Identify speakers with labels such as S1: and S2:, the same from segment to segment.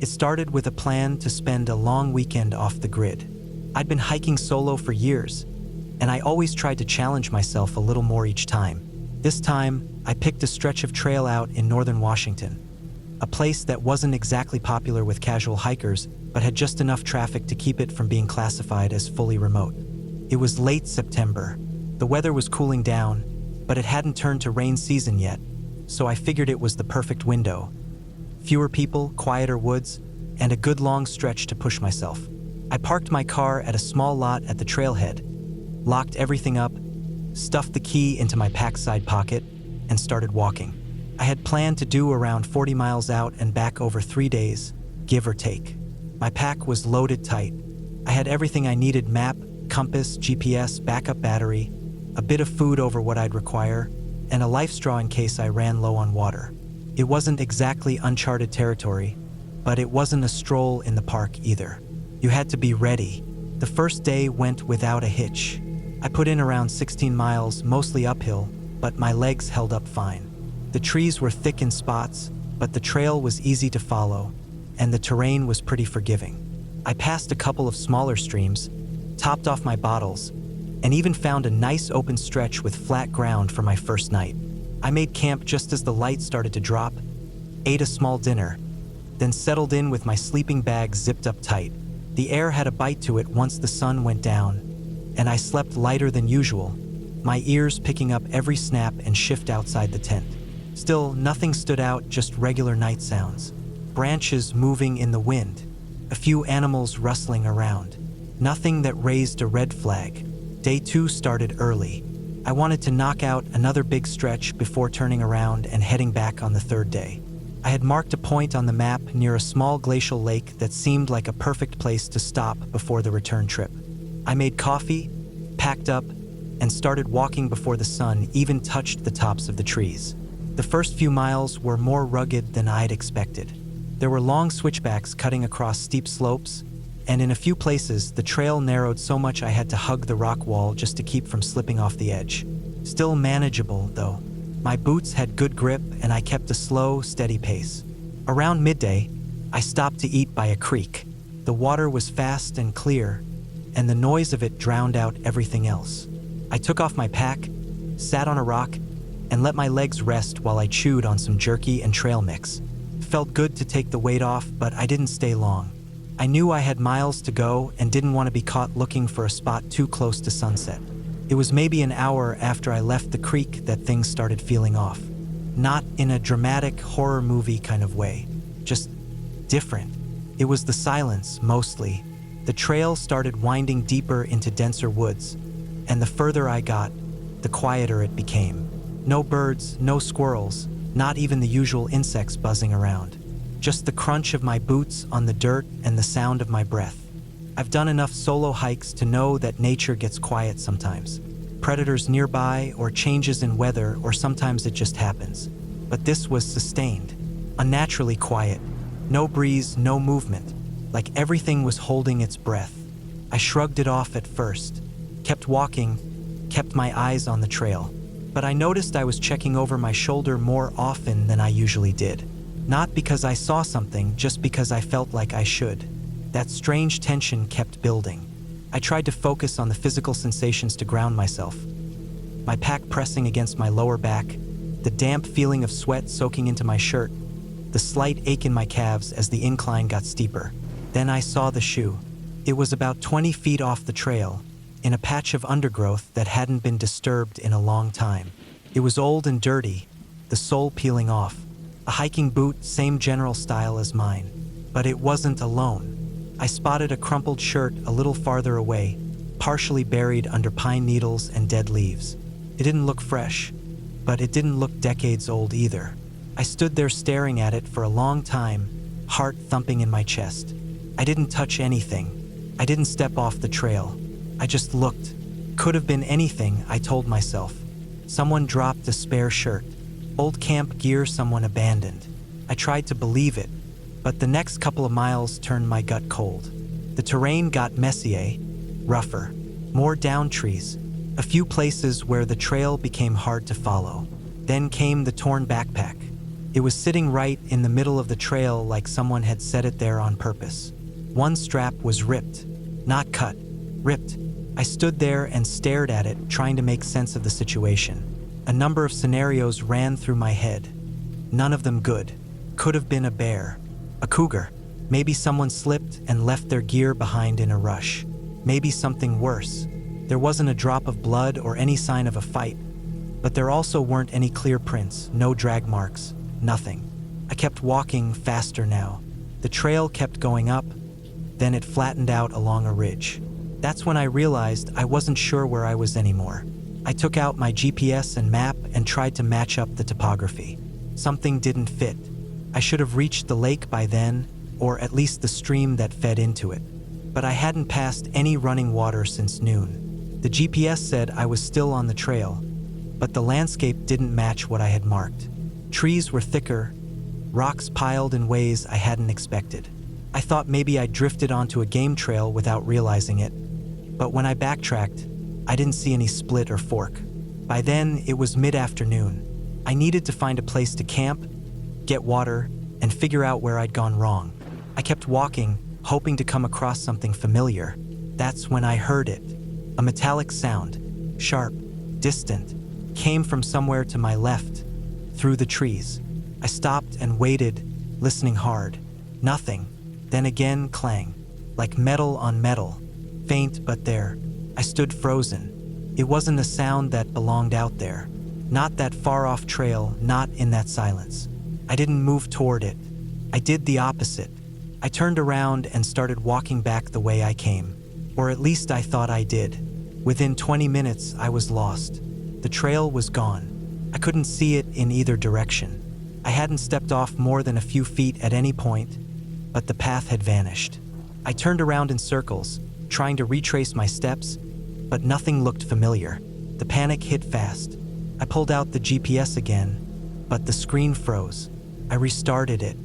S1: It started with a plan to spend a long weekend off the grid. I'd been hiking solo for years, and I always tried to challenge myself a little more each time. This time, I picked a stretch of trail out in northern Washington, a place that wasn't exactly popular with casual hikers, but had just enough traffic to keep it from being classified as fully remote. It was late September. The weather was cooling down, but it hadn't turned to rain season yet, so I figured it was the perfect window. Fewer people, quieter woods, and a good long stretch to push myself. I parked my car at a small lot at the trailhead, locked everything up, stuffed the key into my pack side pocket, and started walking. I had planned to do around 40 miles out and back over 3 days, give or take. My pack was loaded tight. I had everything I needed: map, compass, GPS, backup battery, a bit of food over what I'd require, and a life straw in case I ran low on water. It wasn't exactly uncharted territory, but it wasn't a stroll in the park either. You had to be ready. The first day went without a hitch. I put in around 16 miles, mostly uphill, but my legs held up fine. The trees were thick in spots, but the trail was easy to follow, and the terrain was pretty forgiving. I passed a couple of smaller streams, topped off my bottles, and even found a nice open stretch with flat ground for my first night. I made camp just as the light started to drop, ate a small dinner, then settled in with my sleeping bag zipped up tight. The air had a bite to it once the sun went down, and I slept lighter than usual, my ears picking up every snap and shift outside the tent. Still, nothing stood out, just regular night sounds. Branches moving in the wind, a few animals rustling around. Nothing that raised a red flag. Day 2 started early. I wanted to knock out another big stretch before turning around and heading back on the 3rd day. I had marked a point on the map near a small glacial lake that seemed like a perfect place to stop before the return trip. I made coffee, packed up, and started walking before the sun even touched the tops of the trees. The first few miles were more rugged than I'd expected. There were long switchbacks cutting across steep slopes, and in a few places, the trail narrowed so much I had to hug the rock wall just to keep from slipping off the edge. Still manageable, though. My boots had good grip, and I kept a slow, steady pace. Around midday, I stopped to eat by a creek. The water was fast and clear, and the noise of it drowned out everything else. I took off my pack, sat on a rock, and let my legs rest while I chewed on some jerky and trail mix. It felt good to take the weight off, but I didn't stay long. I knew I had miles to go and didn't want to be caught looking for a spot too close to sunset. It was maybe an hour after I left the creek that things started feeling off. Not in a dramatic horror movie kind of way, just different. It was the silence, mostly. The trail started winding deeper into denser woods, and the further I got, the quieter it became. No birds, no squirrels, not even the usual insects buzzing around. Just the crunch of my boots on the dirt and the sound of my breath. I've done enough solo hikes to know that nature gets quiet sometimes. Predators nearby, or changes in weather, or sometimes it just happens. But this was sustained, unnaturally quiet. No breeze, no movement, like everything was holding its breath. I shrugged it off at first, kept walking, kept my eyes on the trail. But I noticed I was checking over my shoulder more often than I usually did. Not because I saw something, just because I felt like I should. That strange tension kept building. I tried to focus on the physical sensations to ground myself. My pack pressing against my lower back, the damp feeling of sweat soaking into my shirt, the slight ache in my calves as the incline got steeper. Then I saw the shoe. It was about 20 feet off the trail, in a patch of undergrowth that hadn't been disturbed in a long time. It was old and dirty, the sole peeling off. A hiking boot, same general style as mine. But it wasn't alone. I spotted a crumpled shirt a little farther away, partially buried under pine needles and dead leaves. It didn't look fresh, but it didn't look decades old either. I stood there staring at it for a long time, heart thumping in my chest. I didn't touch anything. I didn't step off the trail. I just looked. Could have been anything, I told myself. Someone dropped a spare shirt. Old camp gear someone abandoned. I tried to believe it, but the next couple of miles turned my gut cold. The terrain got messier, rougher, more down trees, a few places where the trail became hard to follow. Then came the torn backpack. It was sitting right in the middle of the trail like someone had set it there on purpose. One strap was ripped. Not cut. Ripped. I stood there and stared at it, trying to make sense of the situation. A number of scenarios ran through my head. None of them good. Could have been a bear. A cougar. Maybe someone slipped and left their gear behind in a rush. Maybe something worse. There wasn't a drop of blood or any sign of a fight. But there also weren't any clear prints, no drag marks, nothing. I kept walking faster now. The trail kept going up, then it flattened out along a ridge. That's when I realized I wasn't sure where I was anymore. I took out my GPS and map and tried to match up the topography. Something didn't fit. I should have reached the lake by then, or at least the stream that fed into it. But I hadn't passed any running water since noon. The GPS said I was still on the trail, but the landscape didn't match what I had marked. Trees were thicker, rocks piled in ways I hadn't expected. I thought maybe I drifted onto a game trail without realizing it, but when I backtracked, I didn't see any split or fork. By then, it was mid-afternoon. I needed to find a place to camp, get water, and figure out where I'd gone wrong. I kept walking, hoping to come across something familiar. That's when I heard it. A metallic sound, sharp, distant, came from somewhere to my left, through the trees. I stopped and waited, listening hard. Nothing. Then again, clang, like metal on metal. Faint, but there. I stood frozen. It wasn't a sound that belonged out there. Not that far-off trail, not in that silence. I didn't move toward it. I did the opposite. I turned around and started walking back the way I came. Or at least I thought I did. Within 20 minutes, I was lost. The trail was gone. I couldn't see it in either direction. I hadn't stepped off more than a few feet at any point, but the path had vanished. I turned around in circles, trying to retrace my steps, but nothing looked familiar. The panic hit fast. I pulled out the GPS again, but the screen froze. I restarted it.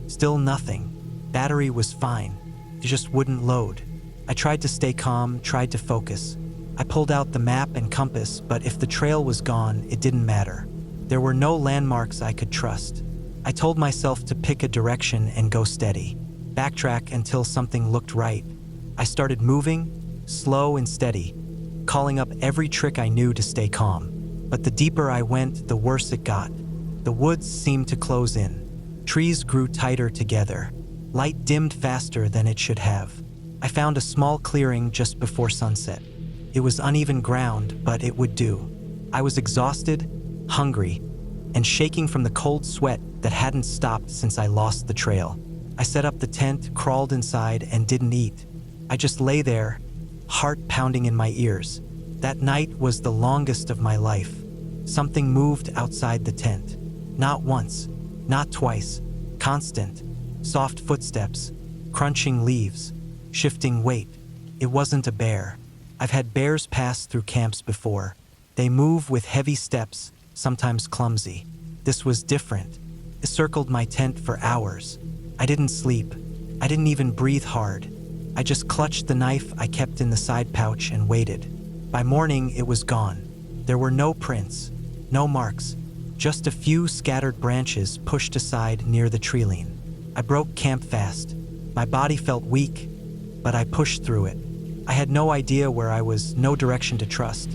S1: Still nothing. Battery was fine. It just wouldn't load. I tried to stay calm, tried to focus. I pulled out the map and compass, but if the trail was gone, it didn't matter. There were no landmarks I could trust. I told myself to pick a direction and go steady. Backtrack until something looked right. I started moving, slow and steady, calling up every trick I knew to stay calm. But the deeper I went, the worse it got. The woods seemed to close in. Trees grew tighter together. Light dimmed faster than it should have. I found a small clearing just before sunset. It was uneven ground, but it would do. I was exhausted, hungry, and shaking from the cold sweat that hadn't stopped since I lost the trail. I set up the tent, crawled inside, and didn't eat. I just lay there, heart pounding in my ears. That night was the longest of my life. Something moved outside the tent. Not once, not twice. Constant, soft footsteps, crunching leaves, shifting weight. It wasn't a bear. I've had bears pass through camps before. They move with heavy steps, sometimes clumsy. This was different. It circled my tent for hours. I didn't sleep. I didn't even breathe hard. I just clutched the knife I kept in the side pouch and waited. By morning, it was gone. There were no prints, no marks, just a few scattered branches pushed aside near the tree-line. I broke camp fast. My body felt weak, but I pushed through it. I had no idea where I was, no direction to trust,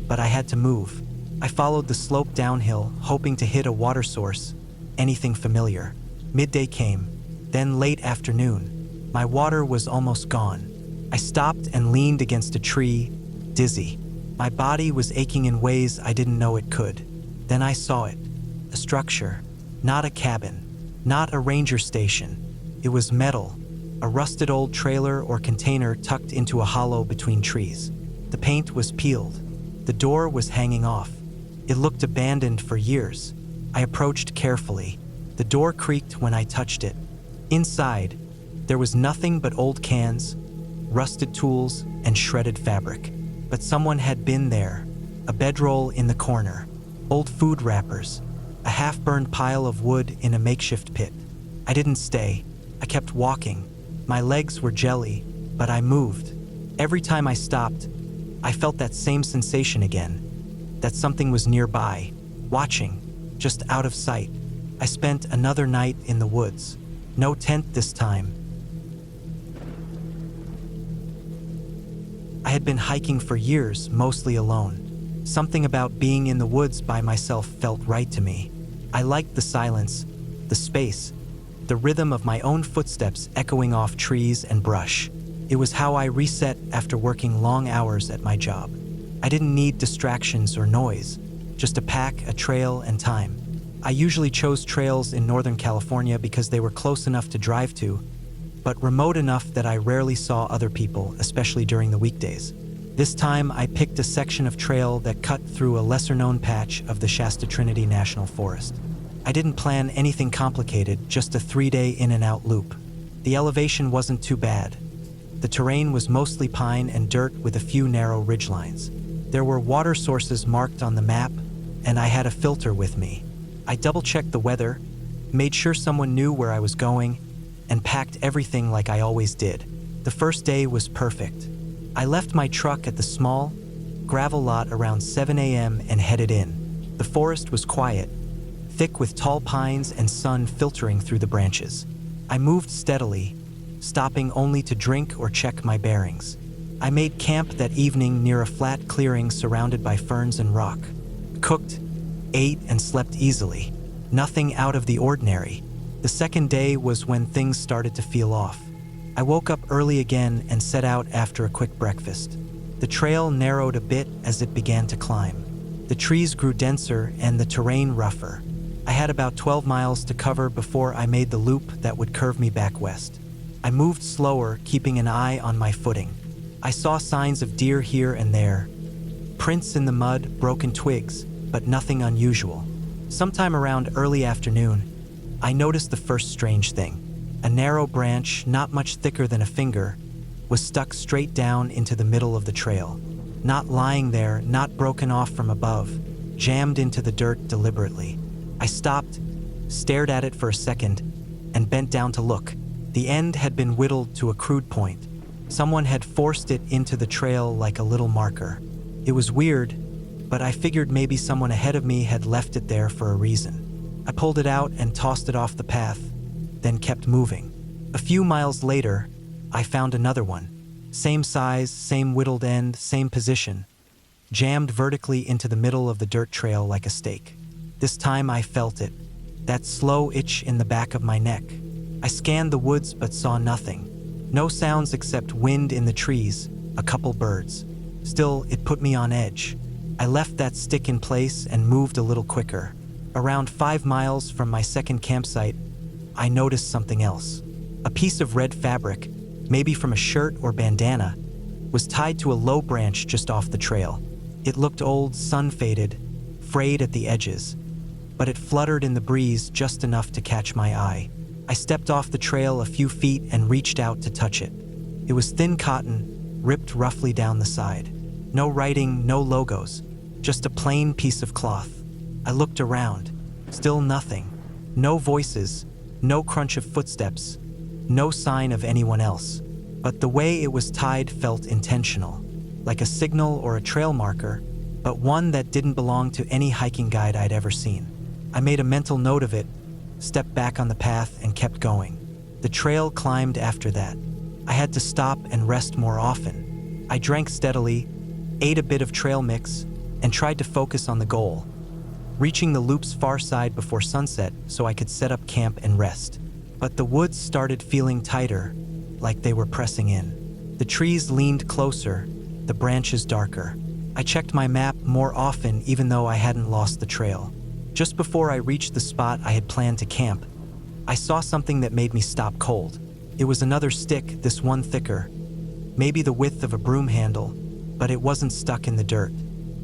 S1: but I had to move. I followed the slope downhill, hoping to hit a water source, anything familiar. Midday came, then late afternoon. My water was almost gone. I stopped and leaned against a tree, dizzy. My body was aching in ways I didn't know it could. Then I saw it. A structure, not a cabin, not a ranger station. It was metal, a rusted old trailer or container tucked into a hollow between trees. The paint was peeled. The door was hanging off. It looked abandoned for years. I approached carefully. The door creaked when I touched it. Inside, there was nothing but old cans, rusted tools, and shredded fabric. But someone had been there. A bedroll in the corner, old food wrappers, a half-burned pile of wood in a makeshift pit. I didn't stay. I kept walking. My legs were jelly, but I moved. Every time I stopped, I felt that same sensation again, that something was nearby, watching, just out of sight. I spent another night in the woods. No tent this time. I had been hiking for years, mostly alone. Something about being in the woods by myself felt right to me. I liked the silence, the space, the rhythm of my own footsteps echoing off trees and brush. It was how I reset after working long hours at my job. I didn't need distractions or noise, just a pack, a trail, and time. I usually chose trails in Northern California because they were close enough to drive to, but remote enough that I rarely saw other people, especially during the weekdays. This time, I picked a section of trail that cut through a lesser-known patch of the Shasta Trinity National Forest. I didn't plan anything complicated, just a 3-day in-and-out loop. The elevation wasn't too bad. The terrain was mostly pine and dirt with a few narrow ridgelines. There were water sources marked on the map, and I had a filter with me. I double-checked the weather, made sure someone knew where I was going, and packed everything like I always did. The first day was perfect. I left my truck at the small, gravel lot around 7 a.m. and headed in. The forest was quiet, thick with tall pines and sun filtering through the branches. I moved steadily, stopping only to drink or check my bearings. I made camp that evening near a flat clearing surrounded by ferns and rock. Cooked, ate, and slept easily. Nothing out of the ordinary. The second day was when things started to feel off. I woke up early again and set out after a quick breakfast. The trail narrowed a bit as it began to climb. The trees grew denser and the terrain rougher. I had about 12 miles to cover before I made the loop that would curve me back west. I moved slower, keeping an eye on my footing. I saw signs of deer here and there, prints in the mud, broken twigs, but nothing unusual. Sometime around early afternoon, I noticed the first strange thing. A narrow branch, not much thicker than a finger, was stuck straight down into the middle of the trail. Not lying there, not broken off from above, jammed into the dirt deliberately. I stopped, stared at it for a second, and bent down to look. The end had been whittled to a crude point. Someone had forced it into the trail like a little marker. It was weird, but I figured maybe someone ahead of me had left it there for a reason. I pulled it out and tossed it off the path, then kept moving. A few miles later, I found another one. Same size, same whittled end, same position, jammed vertically into the middle of the dirt trail like a stake. This time I felt it, that slow itch in the back of my neck. I scanned the woods but saw nothing. No sounds except wind in the trees, a couple birds. Still, it put me on edge. I left that stick in place and moved a little quicker. Around 5 miles from my second campsite, I noticed something else. A piece of red fabric, maybe from a shirt or bandana, was tied to a low branch just off the trail. It looked old, sun-faded, frayed at the edges, but it fluttered in the breeze just enough to catch my eye. I stepped off the trail a few feet and reached out to touch it. It was thin cotton, ripped roughly down the side. No writing, no logos, just a plain piece of cloth. I looked around. Still nothing. No voices, no crunch of footsteps, no sign of anyone else. But the way it was tied felt intentional, like a signal or a trail marker, but one that didn't belong to any hiking guide I'd ever seen. I made a mental note of it, stepped back on the path, and kept going. The trail climbed after that. I had to stop and rest more often. I drank steadily, ate a bit of trail mix, and tried to focus on the goal, reaching the loop's far side before sunset so I could set up camp and rest. But the woods started feeling tighter, like they were pressing in. The trees leaned closer, the branches darker. I checked my map more often even though I hadn't lost the trail. Just before I reached the spot I had planned to camp, I saw something that made me stop cold. It was another stick, this one thicker, maybe the width of a broom handle, but it wasn't stuck in the dirt.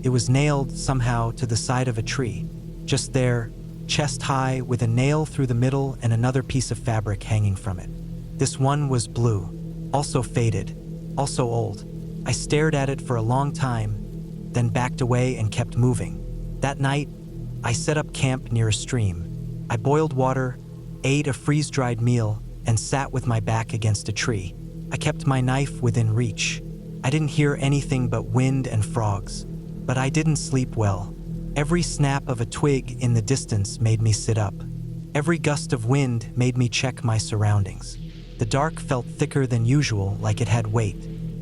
S1: It was nailed somehow to the side of a tree, just there, chest high, with a nail through the middle and another piece of fabric hanging from it. This one was blue, also faded, also old. I stared at it for a long time, then backed away and kept moving. That night, I set up camp near a stream. I boiled water, ate a freeze-dried meal, and sat with my back against a tree. I kept my knife within reach. I didn't hear anything but wind and frogs, but I didn't sleep well. Every snap of a twig in the distance made me sit up. Every gust of wind made me check my surroundings. The dark felt thicker than usual, like it had weight.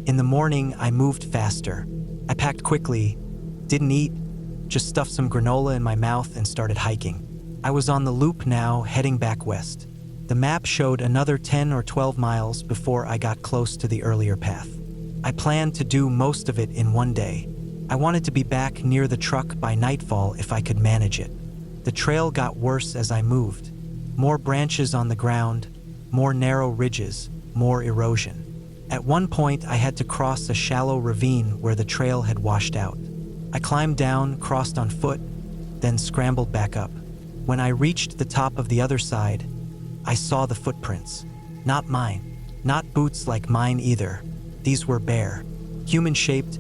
S1: In the morning, I moved faster. I packed quickly, didn't eat, just stuffed some granola in my mouth and started hiking. I was on the loop now, heading back west. The map showed another 10 or 12 miles before I got close to the earlier path. I planned to do most of it in one day. I wanted to be back near the truck by nightfall if I could manage it. The trail got worse as I moved. More branches on the ground, more narrow ridges, more erosion. At one point, I had to cross a shallow ravine where the trail had washed out. I climbed down, crossed on foot, then scrambled back up. When I reached the top of the other side, I saw the footprints. Not mine. Not boots like mine either. These were bare, human-shaped,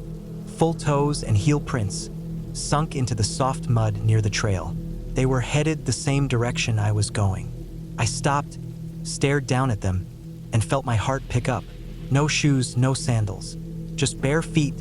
S1: full toes and heel prints, sunk into the soft mud near the trail. They were headed the same direction I was going. I stopped, stared down at them, and felt my heart pick up. No shoes, no sandals. Just bare feet,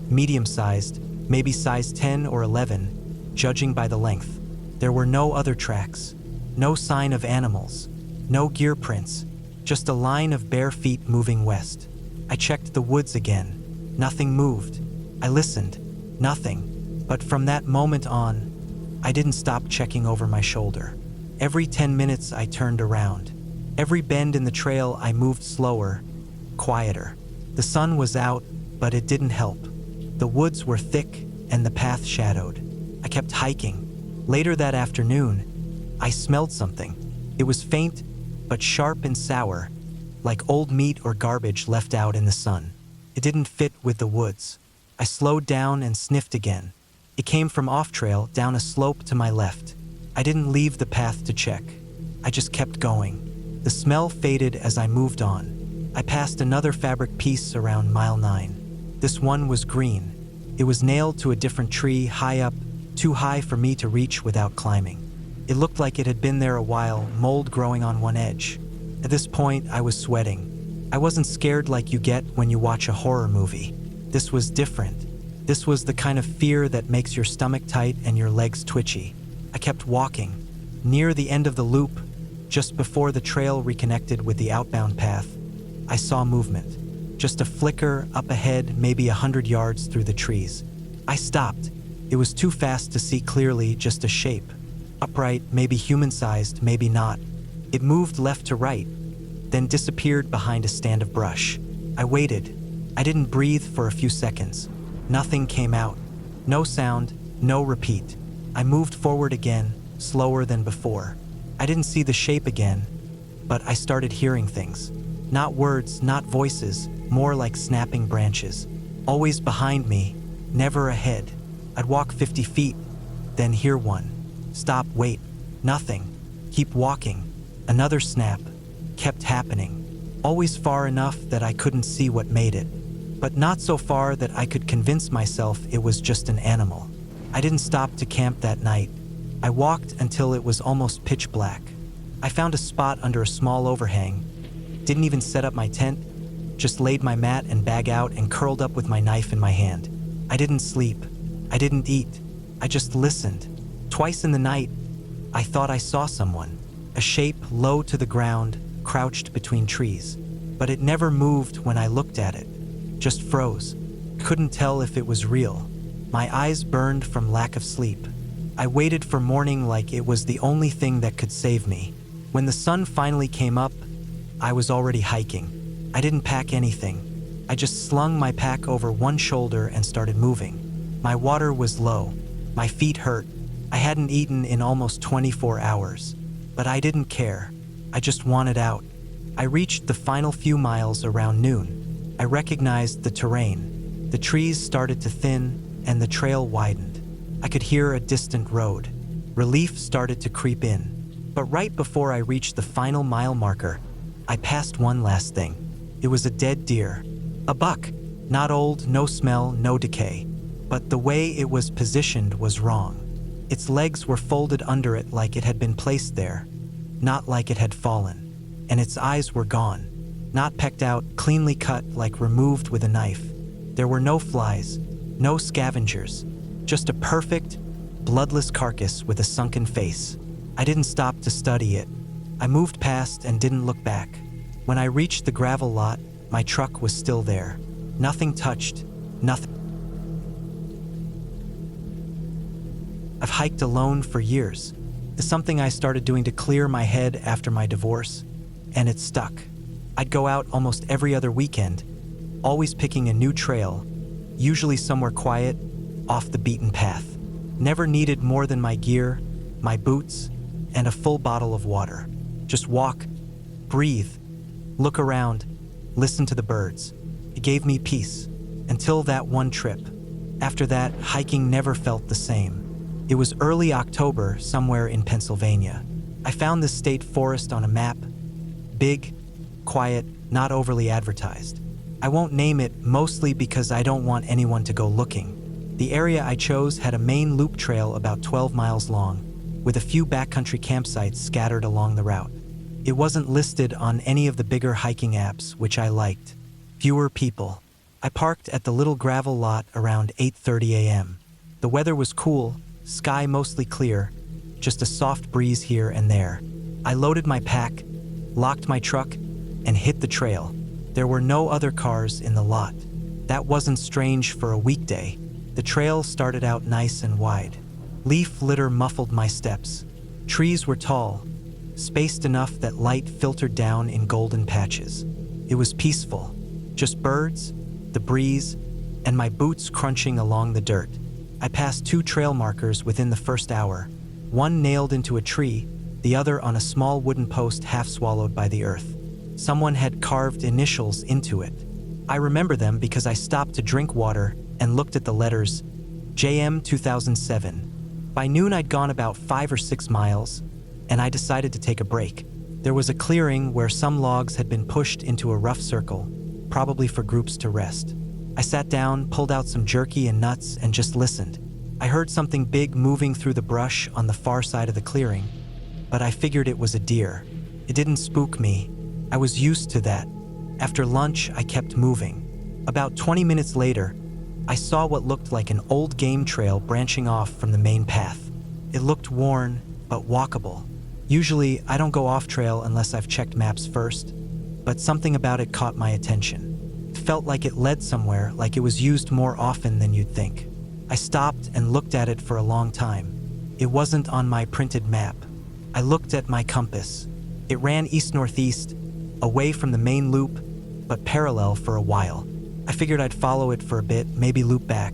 S1: medium-sized, maybe size 10 or 11, judging by the length. There were no other tracks. No sign of animals. No gear prints. Just a line of bare feet moving west. I checked the woods again. Nothing moved. I listened. Nothing. But from that moment on, I didn't stop checking over my shoulder. Every 10 minutes I turned around. Every bend in the trail I moved slower, quieter. The sun was out, but it didn't help. The woods were thick and the path shadowed. I kept hiking. Later that afternoon, I smelled something. It was faint, but sharp and sour, like old meat or garbage left out in the sun. It didn't fit with the woods. I slowed down and sniffed again. It came from off-trail, down a slope to my left. I didn't leave the path to check. I just kept going. The smell faded as I moved on. I passed another fabric piece around mile 9. This one was green. It was nailed to a different tree high up, too high for me to reach without climbing. It looked like it had been there a while, mold growing on one edge. At this point, I was sweating. I wasn't scared like you get when you watch a horror movie. This was different. This was the kind of fear that makes your stomach tight and your legs twitchy. I kept walking. Near the end of the loop, just before the trail reconnected with the outbound path, I saw movement. Just a flicker up ahead, maybe 100 yards through the trees. I stopped. It was too fast to see clearly, just a shape. Upright, maybe human-sized, maybe not. It moved left to right, then disappeared behind a stand of brush. I waited. I didn't breathe for a few seconds. Nothing came out. No sound, no repeat. I moved forward again, slower than before. I didn't see the shape again, but I started hearing things. Not words, not voices, more like snapping branches. Always behind me, never ahead. I'd walk 50 feet, then hear one. Stop, wait. Nothing. Keep walking. Another snap. Kept happening. Always far enough that I couldn't see what made it, but not so far that I could convince myself it was just an animal. I didn't stop to camp that night. I walked until it was almost pitch black. I found a spot under a small overhang. Didn't even set up my tent, just laid my mat and bag out and curled up with my knife in my hand. I didn't sleep. I didn't eat. I just listened. Twice in the night, I thought I saw someone. A shape low to the ground, crouched between trees. But it never moved when I looked at it. Just froze. Couldn't tell if it was real. My eyes burned from lack of sleep. I waited for morning like it was the only thing that could save me. When the sun finally came up, I was already hiking. I didn't pack anything. I just slung my pack over one shoulder and started moving. My water was low. My feet hurt. I hadn't eaten in almost 24 hours. But I didn't care. I just wanted out. I reached the final few miles around noon. I recognized the terrain. The trees started to thin, and the trail widened. I could hear a distant road. Relief started to creep in. But right before I reached the final mile marker, I passed one last thing. It was a dead deer. A buck. Not old, no smell, no decay. But the way it was positioned was wrong. Its legs were folded under it like it had been placed there, not like it had fallen. And its eyes were gone. Not pecked out, cleanly cut like removed with a knife. There were no flies, no scavengers. Just a perfect, bloodless carcass with a sunken face. I didn't stop to study it. I moved past and didn't look back. When I reached the gravel lot, my truck was still there. Nothing touched, nothing. I've hiked alone for years. It's something I started doing to clear my head after my divorce, and it stuck. I'd go out almost every other weekend, always picking a new trail, usually somewhere quiet, off the beaten path. Never needed more than my gear, my boots, and a full bottle of water. Just walk, breathe, look around, listen to the birds. It gave me peace, until that one trip. After that, hiking never felt the same. It was early October, somewhere in Pennsylvania. I found this state forest on a map. Big, quiet, not overly advertised. I won't name it, mostly because I don't want anyone to go looking. The area I chose had a main loop trail about 12 miles long, with a few backcountry campsites scattered along the route. It wasn't listed on any of the bigger hiking apps, which I liked. Fewer people. I parked at the little gravel lot around 8:30 a.m. The weather was cool, sky mostly clear, just a soft breeze here and there. I loaded my pack, locked my truck, and hit the trail. There were no other cars in the lot. That wasn't strange for a weekday. The trail started out nice and wide. Leaf litter muffled my steps. Trees were tall, spaced enough that light filtered down in golden patches. It was peaceful. Just birds, the breeze, and my boots crunching along the dirt. I passed 2 trail markers within the first hour, one nailed into a tree, the other on a small wooden post half swallowed by the earth. Someone had carved initials into it. I remember them because I stopped to drink water and looked at the letters, JM 2007. By noon I'd gone about 5 or 6 miles, and I decided to take a break. There was a clearing where some logs had been pushed into a rough circle, probably for groups to rest. I sat down, pulled out some jerky and nuts, and just listened. I heard something big moving through the brush on the far side of the clearing, but I figured it was a deer. It didn't spook me. I was used to that. After lunch, I kept moving. About 20 minutes later, I saw what looked like an old game trail branching off from the main path. It looked worn, but walkable. Usually, I don't go off trail unless I've checked maps first, but something about it caught my attention. It felt like it led somewhere, like it was used more often than you'd think. I stopped and looked at it for a long time. It wasn't on my printed map. I looked at my compass. It ran east-northeast, away from the main loop, but parallel for a while. I figured I'd follow it for a bit, maybe loop back.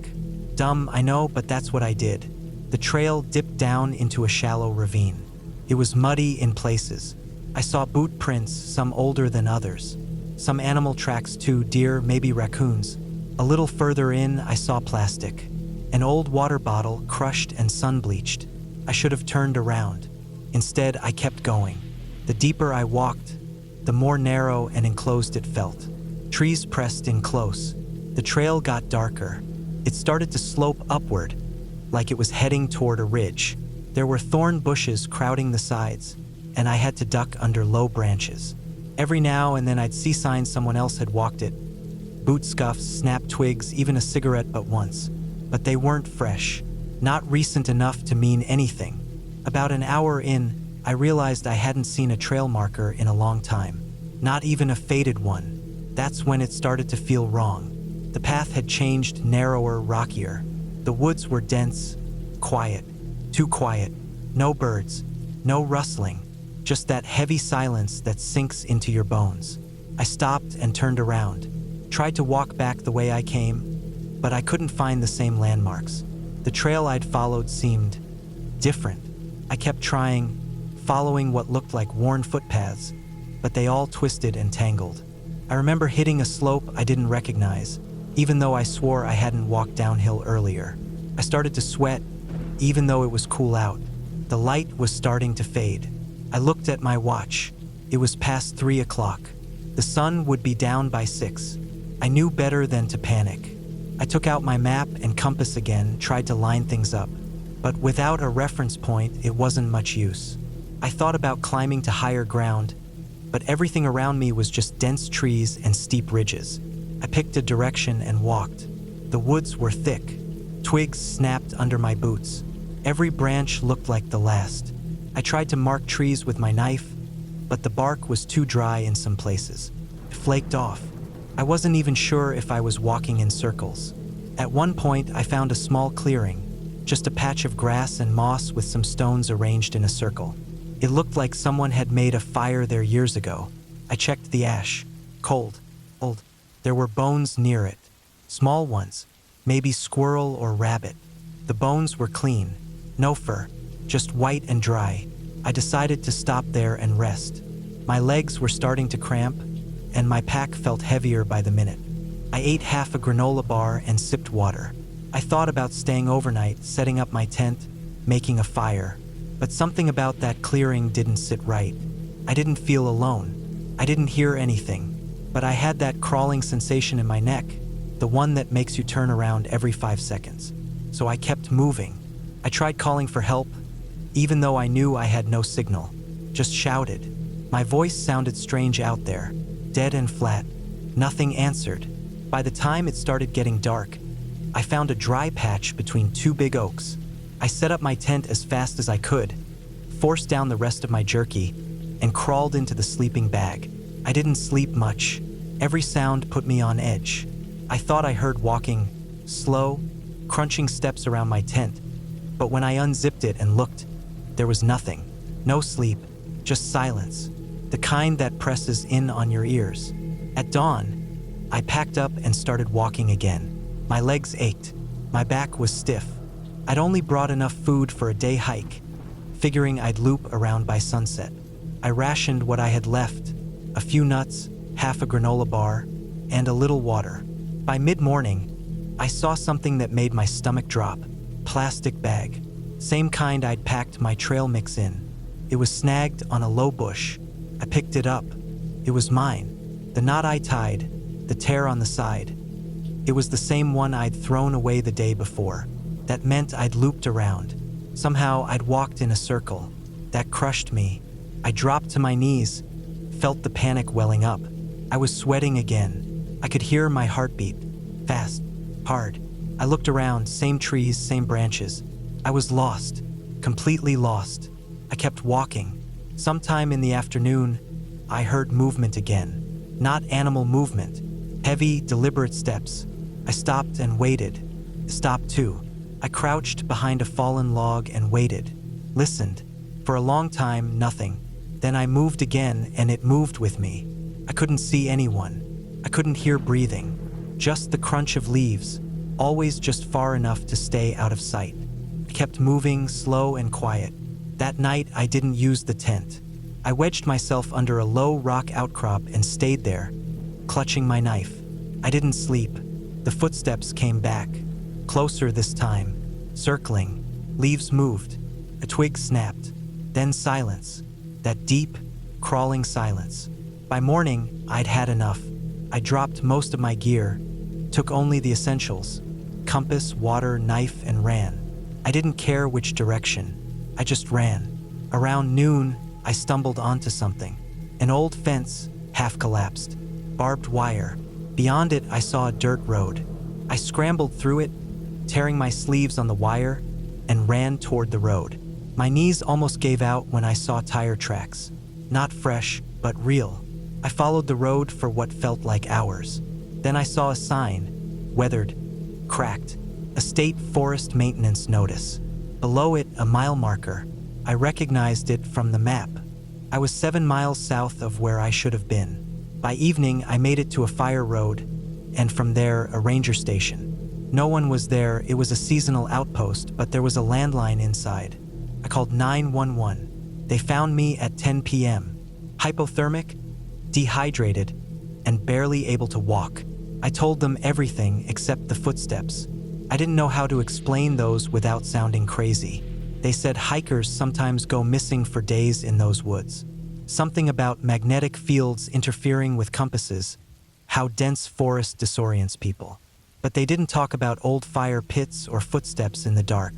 S1: Dumb, I know, but that's what I did. The trail dipped down into a shallow ravine. It was muddy in places. I saw boot prints, some older than others. Some animal tracks too, deer, maybe raccoons. A little further in, I saw plastic. An old water bottle, crushed and sun-bleached. I should have turned around. Instead, I kept going. The deeper I walked, the more narrow and enclosed it felt. Trees pressed in close. The trail got darker. It started to slope upward, like it was heading toward a ridge. There were thorn bushes crowding the sides, and I had to duck under low branches. Every now and then I'd see signs someone else had walked it. Boot scuffs, snapped twigs, even a cigarette but once. But they weren't fresh, not recent enough to mean anything. About an hour in, I realized I hadn't seen a trail marker in a long time. Not even a faded one. That's when it started to feel wrong. The path had changed, narrower, rockier. The woods were dense, quiet. Too quiet. No birds, no rustling, just that heavy silence that sinks into your bones. I stopped and turned around, tried to walk back the way I came, but I couldn't find the same landmarks. The trail I'd followed seemed different. I kept trying, following what looked like worn footpaths, but they all twisted and tangled. I remember hitting a slope I didn't recognize, even though I swore I hadn't walked downhill earlier. I started to sweat, even though it was cool out. The light was starting to fade. I looked at my watch. It was past 3 o'clock. The sun would be down by 6. I knew better than to panic. I took out my map and compass again, tried to line things up. But without a reference point, it wasn't much use. I thought about climbing to higher ground, but everything around me was just dense trees and steep ridges. I picked a direction and walked. The woods were thick. Twigs snapped under my boots. Every branch looked like the last. I tried to mark trees with my knife, but the bark was too dry in some places. It flaked off. I wasn't even sure if I was walking in circles. At one point, I found a small clearing, just a patch of grass and moss with some stones arranged in a circle. It looked like someone had made a fire there years ago. I checked the ash. Cold. Old. There were bones near it. Small ones. Maybe squirrel or rabbit. The bones were clean. No fur. Just white and dry. I decided to stop there and rest. My legs were starting to cramp, and my pack felt heavier by the minute. I ate half a granola bar and sipped water. I thought about staying overnight, setting up my tent, making a fire. But something about that clearing didn't sit right. I didn't feel alone. I didn't hear anything. But I had that crawling sensation in my neck, the one that makes you turn around every 5 seconds. So I kept moving. I tried calling for help, even though I knew I had no signal. Just shouted. My voice sounded strange out there, dead and flat. Nothing answered. By the time it started getting dark, I found a dry patch between two big oaks. I set up my tent as fast as I could, forced down the rest of my jerky, and crawled into the sleeping bag. I didn't sleep much. Every sound put me on edge. I thought I heard walking, slow, crunching steps around my tent, but when I unzipped it and looked, there was nothing. No sleep, just silence, the kind that presses in on your ears. At dawn, I packed up and started walking again. My legs ached. My back was stiff. I'd only brought enough food for a day hike, figuring I'd loop around by sunset. I rationed what I had left, a few nuts, half a granola bar, and a little water. By mid-morning, I saw something that made my stomach drop. Plastic bag. Same kind I'd packed my trail mix in. It was snagged on a low bush. I picked it up. It was mine. The knot I tied, the tear on the side. It was the same one I'd thrown away the day before. That meant I'd looped around. Somehow I'd walked in a circle. That crushed me. I dropped to my knees, felt the panic welling up. I was sweating again. I could hear my heartbeat. Fast. Hard. I looked around, same trees, same branches. I was lost. Completely lost. I kept walking. Sometime in the afternoon, I heard movement again. Not animal movement. Heavy, deliberate steps. I stopped and waited. Stopped too. I crouched behind a fallen log and waited. Listened. For a long time, nothing. Then I moved again, and it moved with me. I couldn't see anyone. I couldn't hear breathing. Just the crunch of leaves, always just far enough to stay out of sight. I kept moving, slow and quiet. That night, I didn't use the tent. I wedged myself under a low rock outcrop and stayed there, clutching my knife. I didn't sleep. The footsteps came back, closer this time, circling. Leaves moved. A twig snapped. Then silence. That deep, crawling silence. By morning, I'd had enough. I dropped most of my gear, took only the essentials: compass, water, knife, and ran. I didn't care which direction. I just ran. Around noon, I stumbled onto something. An old fence, half collapsed. Barbed wire. Beyond it, I saw a dirt road. I scrambled through it, tearing my sleeves on the wire, and ran toward the road. My knees almost gave out when I saw tire tracks. Not fresh, but real. I followed the road for what felt like hours. Then I saw a sign, weathered, cracked, a state forest maintenance notice. Below it, a mile marker. I recognized it from the map. I was 7 miles south of where I should have been. By evening, I made it to a fire road, and from there, a ranger station. No one was there. It was a seasonal outpost, but there was a landline inside. I called 911. They found me at 10 p.m. Hypothermic, dehydrated, and barely able to walk. I told them everything except the footsteps. I didn't know how to explain those without sounding crazy. They said hikers sometimes go missing for days in those woods. Something about magnetic fields interfering with compasses, how dense forest disorients people. But they didn't talk about old fire pits or footsteps in the dark.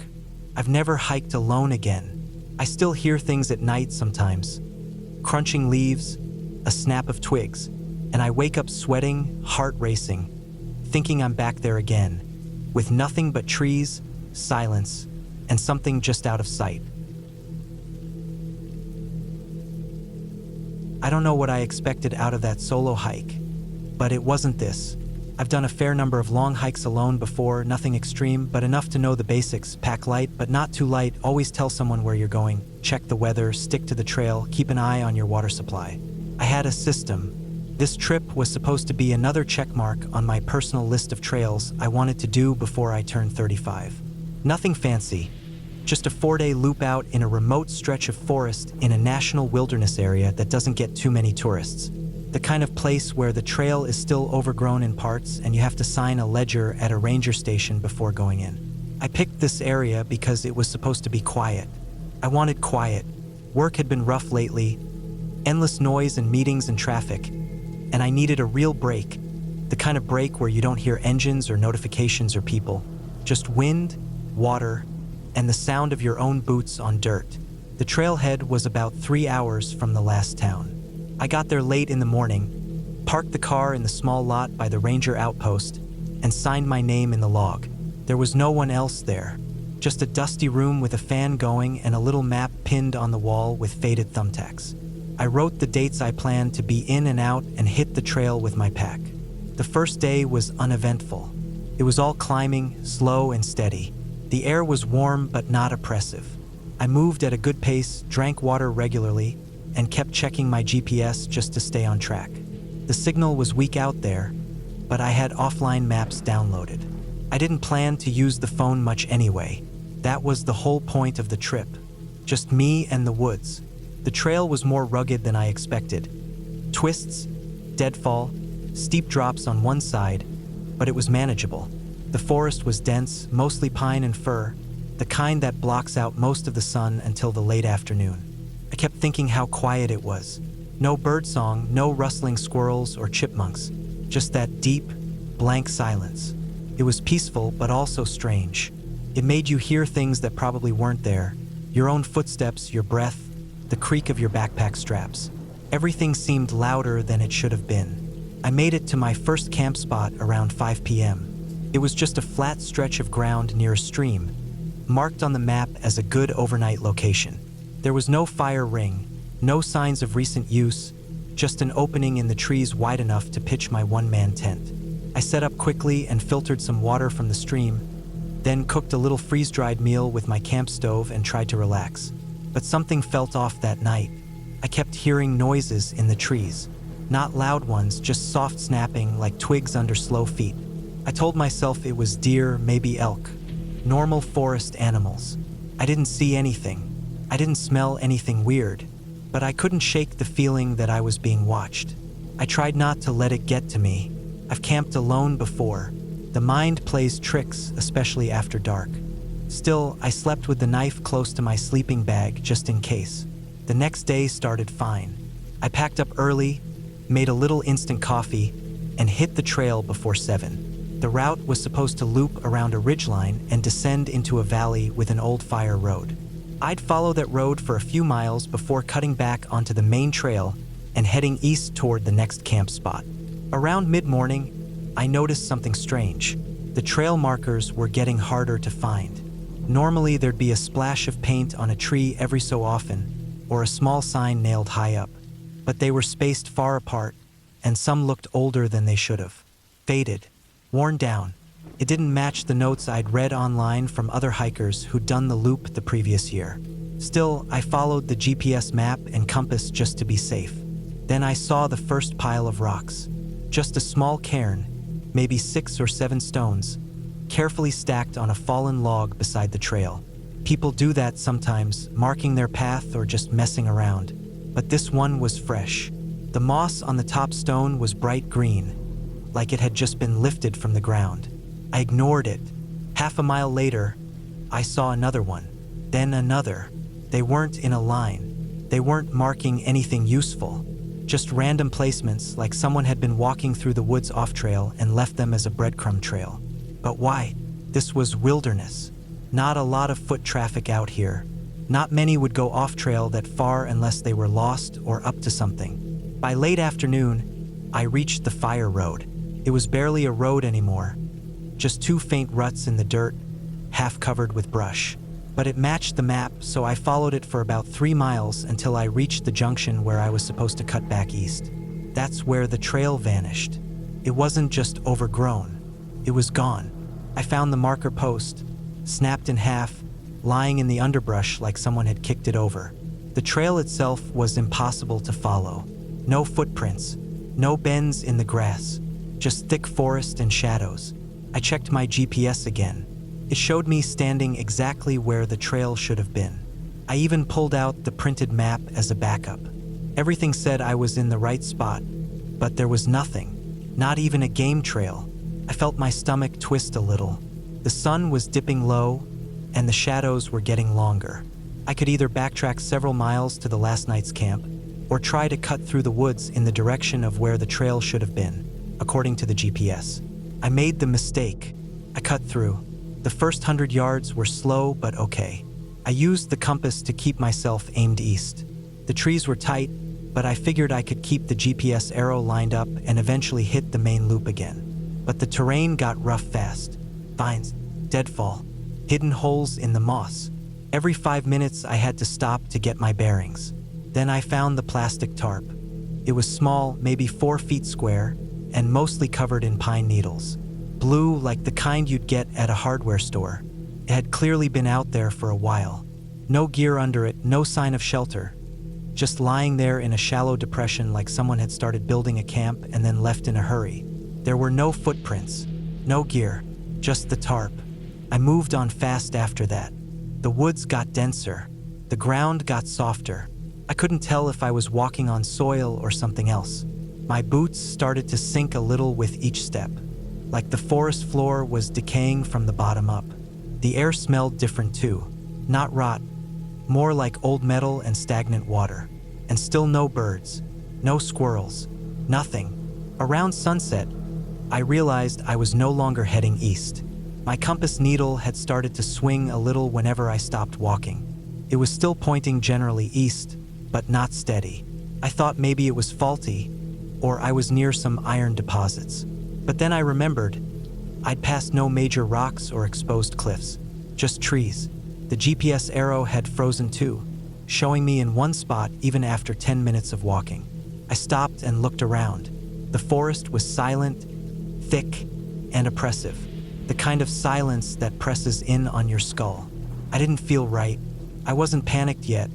S1: I've never hiked alone again. I still hear things at night sometimes. Crunching leaves, a snap of twigs, and I wake up sweating, heart racing, thinking I'm back there again, with nothing but trees, silence, and something just out of sight. I don't know what I expected out of that solo hike, but it wasn't this. I've done a fair number of long hikes alone before, nothing extreme, but enough to know the basics. Pack light, but not too light. Always tell someone where you're going. Check the weather, stick to the trail, keep an eye on your water supply. I had a system. This trip was supposed to be another checkmark on my personal list of trails I wanted to do before I turned 35. Nothing fancy, just a 4-day loop out in a remote stretch of forest in a national wilderness area that doesn't get too many tourists. The kind of place where the trail is still overgrown in parts and you have to sign a ledger at a ranger station before going in. I picked this area because it was supposed to be quiet. I wanted quiet. Work had been rough lately, endless noise and meetings and traffic, and I needed a real break. The kind of break where you don't hear engines or notifications or people, just wind, water, and the sound of your own boots on dirt. The trailhead was about 3 hours from the last town. I got there late in the morning, parked the car in the small lot by the ranger outpost, and signed my name in the log. There was no one else there, just a dusty room with a fan going and a little map pinned on the wall with faded thumbtacks. I wrote the dates I planned to be in and out and hit the trail with my pack. The first day was uneventful. It was all climbing, slow and steady. The air was warm but not oppressive. I moved at a good pace, drank water regularly, and kept checking my GPS just to stay on track. The signal was weak out there, but I had offline maps downloaded. I didn't plan to use the phone much anyway. That was the whole point of the trip. Just me and the woods. The trail was more rugged than I expected. Twists, deadfall, steep drops on one side, but it was manageable. The forest was dense, mostly pine and fir, the kind that blocks out most of the sun until the late afternoon. I kept thinking how quiet it was. No birdsong, no rustling squirrels or chipmunks, just that deep, blank silence. It was peaceful, but also strange. It made you hear things that probably weren't there. Your own footsteps, your breath, the creak of your backpack straps. Everything seemed louder than it should have been. I made it to my first camp spot around 5 p.m. It was just a flat stretch of ground near a stream, marked on the map as a good overnight location. There was no fire ring, no signs of recent use, just an opening in the trees wide enough to pitch my one-man tent. I set up quickly and filtered some water from the stream, then cooked a little freeze-dried meal with my camp stove and tried to relax. But something felt off that night. I kept hearing noises in the trees. Not loud ones, just soft snapping like twigs under slow feet. I told myself it was deer, maybe elk. Normal forest animals. I didn't see anything. I didn't smell anything weird. But I couldn't shake the feeling that I was being watched. I tried not to let it get to me. I've camped alone before. The mind plays tricks, especially after dark. Still, I slept with the knife close to my sleeping bag just in case. The next day started fine. I packed up early, made a little instant coffee, and hit the trail before 7. The route was supposed to loop around a ridgeline and descend into a valley with an old fire road. I'd follow that road for a few miles before cutting back onto the main trail and heading east toward the next camp spot. Around mid-morning, I noticed something strange. The trail markers were getting harder to find. Normally, there'd be a splash of paint on a tree every so often, or a small sign nailed high up. But they were spaced far apart, and some looked older than they should have. Faded, worn down. It didn't match the notes I'd read online from other hikers who'd done the loop the previous year. Still, I followed the GPS map and compass just to be safe. Then I saw the first pile of rocks. Just a small cairn, maybe 6 or 7 stones, carefully stacked on a fallen log beside the trail. People do that sometimes, marking their path or just messing around. But this one was fresh. The moss on the top stone was bright green, like it had just been lifted from the ground. I ignored it. Half a mile later, I saw another one, then another. They weren't in a line. They weren't marking anything useful. Just random placements, like someone had been walking through the woods off-trail and left them as a breadcrumb trail. But why? This was wilderness. Not a lot of foot traffic out here. Not many would go off-trail that far unless they were lost or up to something. By late afternoon, I reached the fire road. It was barely a road anymore. Just 2 faint ruts in the dirt, half covered with brush. but it matched the map, so I followed it for about 3 miles until I reached the junction where I was supposed to cut back east. That's where the trail vanished. It wasn't just overgrown, it was gone. I found the marker post, snapped in half, lying in the underbrush like someone had kicked it over. The trail itself was impossible to follow. No footprints, no bends in the grass, just thick forest and shadows. I checked my GPS again. It showed me standing exactly where the trail should have been. I even pulled out the printed map as a backup. Everything said I was in the right spot, but there was nothing, not even a game trail. I felt my stomach twist a little. The sun was dipping low, and the shadows were getting longer. I could either backtrack several miles to the last night's camp, or try to cut through the woods in the direction of where the trail should have been, according to the GPS. I made the mistake. I cut through. The first 100 yards were slow but okay. I used the compass to keep myself aimed east. The trees were tight, but I figured I could keep the GPS arrow lined up and eventually hit the main loop again. But the terrain got rough fast. Vines, deadfall, hidden holes in the moss. Every 5 minutes I had to stop to get my bearings. Then I found the plastic tarp. It was small, maybe 4 feet square, and mostly covered in pine needles. Blue like the kind you'd get at a hardware store. It had clearly been out there for a while. No gear under it, no sign of shelter. Just lying there in a shallow depression like someone had started building a camp and then left in a hurry. There were no footprints, no gear, just the tarp. I moved on fast after that. The woods got denser. The ground got softer. I couldn't tell if I was walking on soil or something else. My boots started to sink a little with each step, like the forest floor was decaying from the bottom up. The air smelled different too. Not rot, more like old metal and stagnant water. And still no birds, no squirrels, nothing. Around sunset, I realized I was no longer heading east. My compass needle had started to swing a little whenever I stopped walking. It was still pointing generally east, but not steady. I thought maybe it was faulty, or I was near some iron deposits. But then I remembered, I'd passed no major rocks or exposed cliffs, just trees. The GPS arrow had frozen too, showing me in one spot even after 10 minutes of walking. I stopped and looked around. The forest was silent, thick, and oppressive. The kind of silence that presses in on your skull. I didn't feel right. I wasn't panicked yet,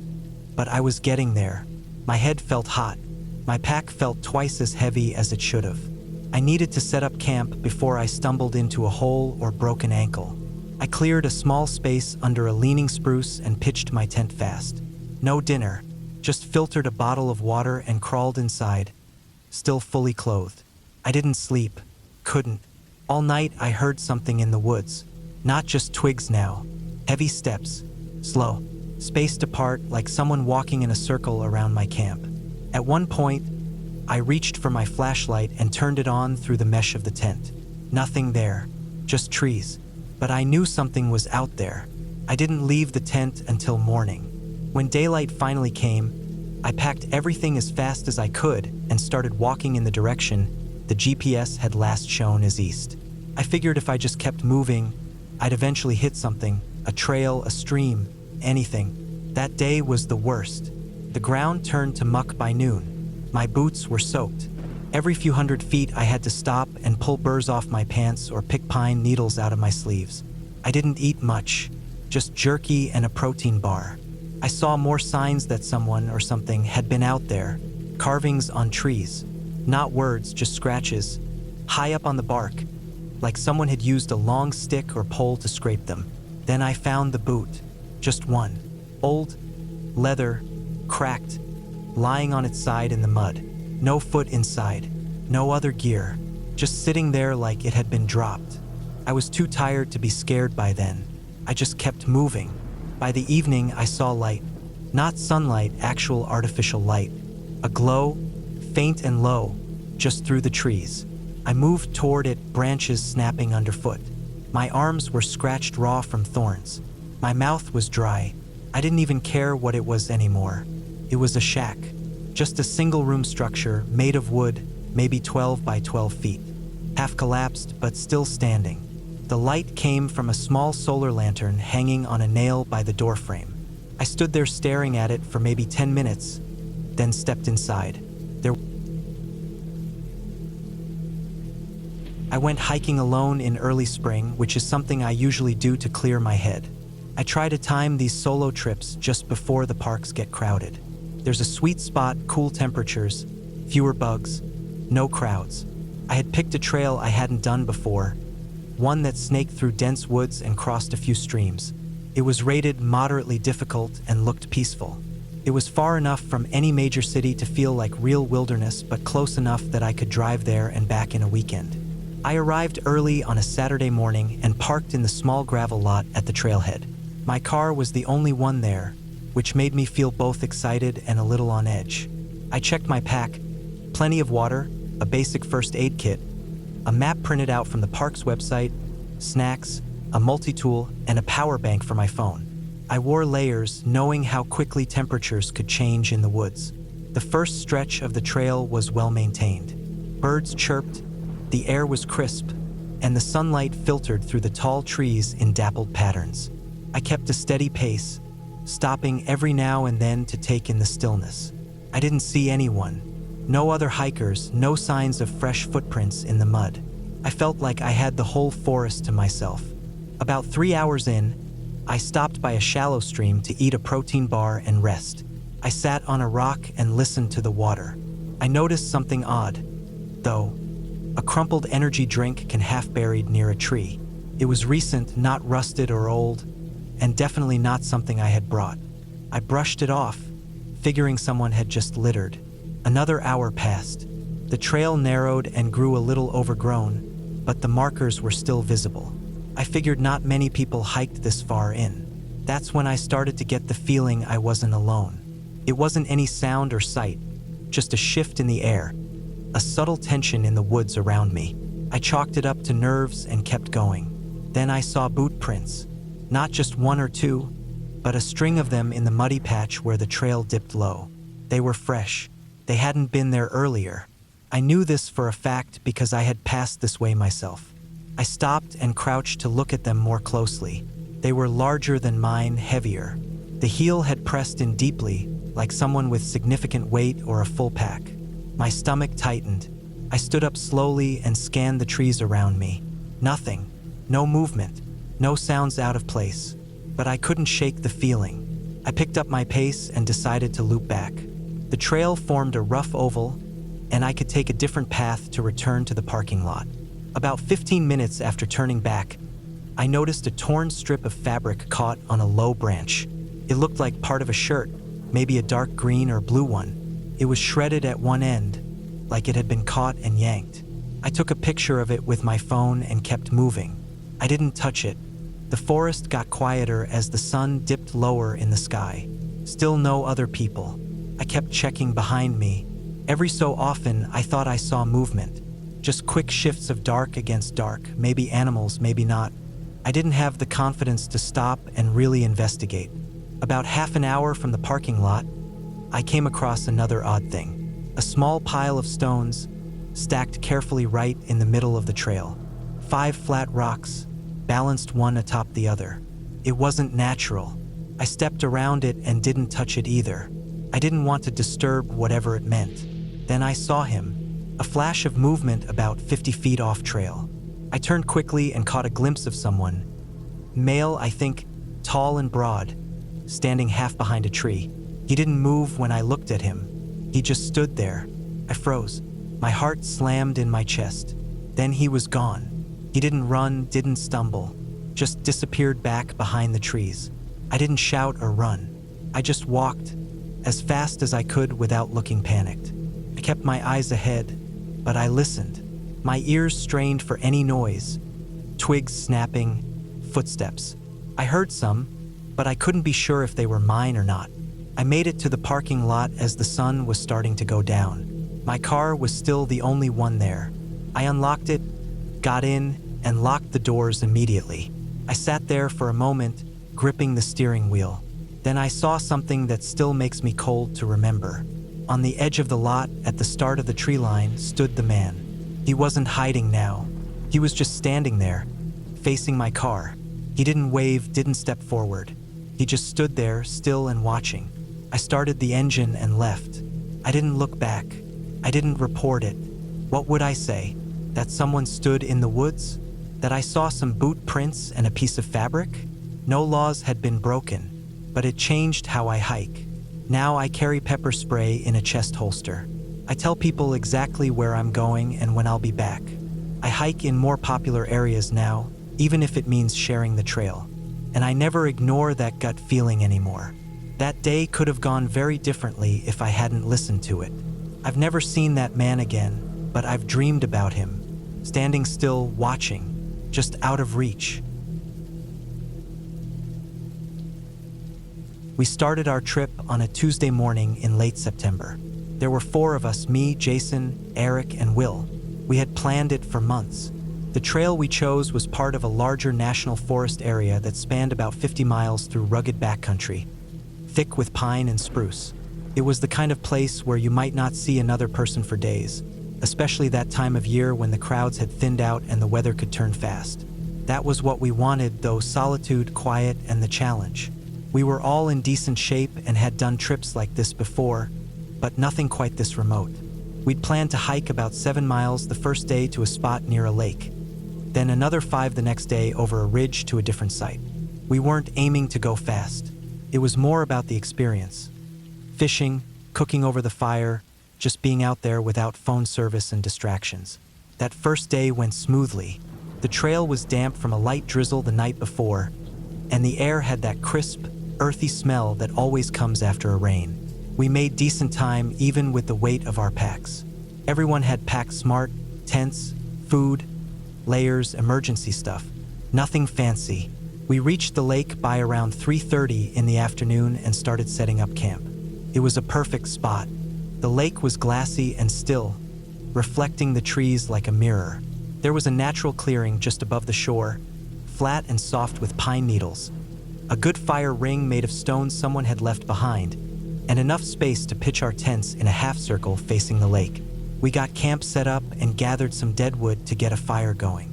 S1: but I was getting there. My head felt hot. My pack felt twice as heavy as it should have. I needed to set up camp before I stumbled into a hole or broke an ankle. I cleared a small space under a leaning spruce and pitched my tent fast. No dinner, just filtered a bottle of water and crawled inside, still fully clothed. I didn't sleep, couldn't. All night I heard something in the woods. Not just twigs now. Heavy steps, slow, spaced apart like someone walking in a circle around my camp. At one point, I reached for my flashlight and turned it on through the mesh of the tent. Nothing there, just trees. But I knew something was out there. I didn't leave the tent until morning. When daylight finally came, I packed everything as fast as I could and started walking in the direction the GPS had last shown as east. I figured if I just kept moving, I'd eventually hit something, a trail, a stream, anything. That day was the worst. The ground turned to muck by noon. My boots were soaked. Every few 100 feet I had to stop and pull burrs off my pants or pick pine needles out of my sleeves. I didn't eat much, just jerky and a protein bar. I saw more signs that someone or something had been out there, carvings on trees. Not words, just scratches, high up on the bark, like someone had used a long stick or pole to scrape them. Then I found the boot, just one, old, leather, cracked, lying on its side in the mud. No foot inside, no other gear, just sitting there like it had been dropped. I was too tired to be scared by then. I just kept moving. By the evening, I saw light. Not sunlight, actual artificial light. A glow, faint and low, just through the trees. I moved toward it, branches snapping underfoot. My arms were scratched raw from thorns. My mouth was dry. I didn't even care what it was anymore. It was a shack. Just a single-room structure made of wood, maybe 12 by 12 feet. Half collapsed, but still standing. The light came from a small solar lantern hanging on a nail by the doorframe. I stood there staring at it for maybe 10 minutes, then stepped inside. I went hiking alone in early spring, which is something I usually do to clear my head. I try to time these solo trips just before the parks get crowded. There's a sweet spot, cool temperatures, fewer bugs, no crowds. I had picked a trail I hadn't done before, one that snaked through dense woods and crossed a few streams. It was rated moderately difficult and looked peaceful. It was far enough from any major city to feel like real wilderness, but close enough that I could drive there and back in a weekend. I arrived early on a Saturday morning and parked in the small gravel lot at the trailhead. My car was the only one there, which made me feel both excited and a little on edge. I checked my pack, plenty of water, a basic first aid kit, a map printed out from the park's website, snacks, a multi-tool, and a power bank for my phone. I wore layers, knowing how quickly temperatures could change in the woods. The first stretch of the trail was well maintained. Birds chirped, the air was crisp, and the sunlight filtered through the tall trees in dappled patterns. I kept a steady pace, stopping every now and then to take in the stillness. I didn't see anyone. No other hikers, no signs of fresh footprints in the mud. I felt like I had the whole forest to myself. About 3 hours in, I stopped by a shallow stream to eat a protein bar and rest. I sat on a rock and listened to the water. I noticed something odd, though. A crumpled energy drink can half buried near a tree. It was recent, not rusted or old, and definitely not something I had brought. I brushed it off, figuring someone had just littered. Another hour passed. The trail narrowed and grew a little overgrown, but the markers were still visible. I figured not many people hiked this far in. That's when I started to get the feeling I wasn't alone. It wasn't any sound or sight, just a shift in the air, a subtle tension in the woods around me. I chalked it up to nerves and kept going. Then I saw boot prints, not just one or two, but a string of them in the muddy patch where the trail dipped low. They were fresh. They hadn't been there earlier. I knew this for a fact because I had passed this way myself. I stopped and crouched to look at them more closely. They were larger than mine, heavier. The heel had pressed in deeply, like someone with significant weight or a full pack. My stomach tightened. I stood up slowly and scanned the trees around me. Nothing. No movement. No sounds out of place. But I couldn't shake the feeling. I picked up my pace and decided to loop back. The trail formed a rough oval, and I could take a different path to return to the parking lot. About 15 minutes after turning back, I noticed a torn strip of fabric caught on a low branch. It looked like part of a shirt, maybe a dark green or blue one. It was shredded at one end, like it had been caught and yanked. I took a picture of it with my phone and kept moving. I didn't touch it. The forest got quieter as the sun dipped lower in the sky. Still no other people. I kept checking behind me. Every so often, I thought I saw movement. Just quick shifts of dark against dark, maybe animals, maybe not. I didn't have the confidence to stop and really investigate. About half an hour from the parking lot, I came across another odd thing. A small pile of stones, stacked carefully right in the middle of the trail. 5 flat rocks, balanced one atop the other. It wasn't natural. I stepped around it and didn't touch it either. I didn't want to disturb whatever it meant. Then I saw him, a flash of movement about 50 feet off trail. I turned quickly and caught a glimpse of someone. Male, I think, tall and broad, standing half behind a tree. He didn't move when I looked at him. He just stood there. I froze. My heart slammed in my chest. Then he was gone. He didn't run, didn't stumble, just disappeared back behind the trees. I didn't shout or run. I just walked, as fast as I could without looking panicked. I kept my eyes ahead, but I listened. My ears strained for any noise. Twigs snapping, footsteps. I heard some, but I couldn't be sure if they were mine or not. I made it to the parking lot as the sun was starting to go down. My car was still the only one there. I unlocked it, got in, and locked the doors immediately. I sat there for a moment, gripping the steering wheel. Then I saw something that still makes me cold to remember. On the edge of the lot, at the start of the tree line, stood the man. He wasn't hiding now. He was just standing there, facing my car. He didn't wave, didn't step forward. He just stood there, still and watching. I started the engine and left. I didn't look back. I didn't report it. What would I say? That someone stood in the woods? That I saw some boot prints and a piece of fabric? No laws had been broken, but it changed how I hike. Now I carry pepper spray in a chest holster. I tell people exactly where I'm going and when I'll be back. I hike in more popular areas now, even if it means sharing the trail. And I never ignore that gut feeling anymore. That day could have gone very differently if I hadn't listened to it. I've never seen that man again, but I've dreamed about him, standing still, watching, just out of reach. We started our trip on a Tuesday morning in late September. There were 4 of us, me, Jason, Eric, and Will. We had planned it for months. The trail we chose was part of a larger national forest area that spanned about 50 miles through rugged backcountry, thick with pine and spruce. It was the kind of place where you might not see another person for days, especially that time of year when the crowds had thinned out and the weather could turn fast. That was what we wanted, though: solitude, quiet, and the challenge. We were all in decent shape and had done trips like this before, but nothing quite this remote. We'd planned to hike about 7 miles the first day to a spot near a lake, then another 5 the next day over a ridge to a different site. We weren't aiming to go fast. It was more about the experience. Fishing, cooking over the fire, just being out there without phone service and distractions. That first day went smoothly. The trail was damp from a light drizzle the night before, and the air had that crisp, earthy smell that always comes after a rain. We made decent time even with the weight of our packs. Everyone had packed smart: tents, food, layers, emergency stuff. Nothing fancy. We reached the lake by around 3:30 in the afternoon and started setting up camp. It was a perfect spot. The lake was glassy and still, reflecting the trees like a mirror. There was a natural clearing just above the shore, flat and soft with pine needles. A good fire ring made of stones someone had left behind, and enough space to pitch our tents in a half circle facing the lake. We got camp set up and gathered some dead wood to get a fire going.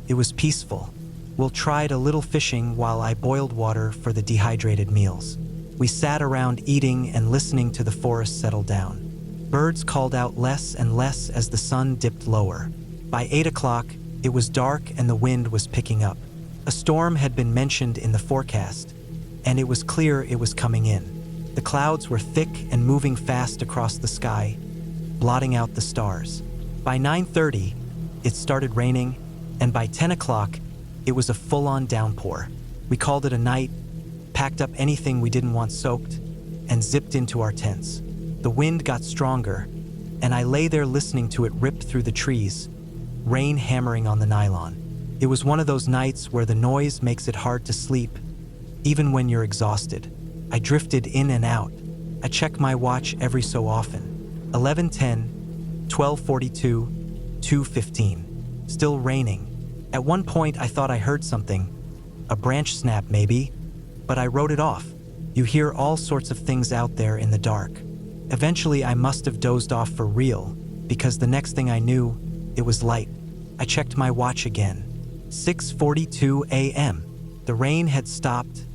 S1: It was peaceful. Will tried a little fishing while I boiled water for the dehydrated meals. We sat around eating and listening to the forest settle down. Birds called out less and less as the sun dipped lower. By 8 o'clock, it was dark and the wind was picking up. A storm had been mentioned in the forecast, and it was clear it was coming in. The clouds were thick and moving fast across the sky, blotting out the stars. By 9:30, it started raining, and by 10 o'clock, it was a full-on downpour. We called it a night, packed up anything we didn't want soaked, and zipped into our tents. The wind got stronger, and I lay there listening to it rip through the trees, rain hammering on the nylon. It was one of those nights where the noise makes it hard to sleep, even when you're exhausted. I drifted in and out. I check my watch every so often. 11:10, 12:42, 2:15. Still raining. At one point I thought I heard something. A branch snap maybe, but I wrote it off. You hear all sorts of things out there in the dark. Eventually I must have dozed off for real, because the next thing I knew, it was light. I checked my watch again. 6:42 a.m. The rain had stopped,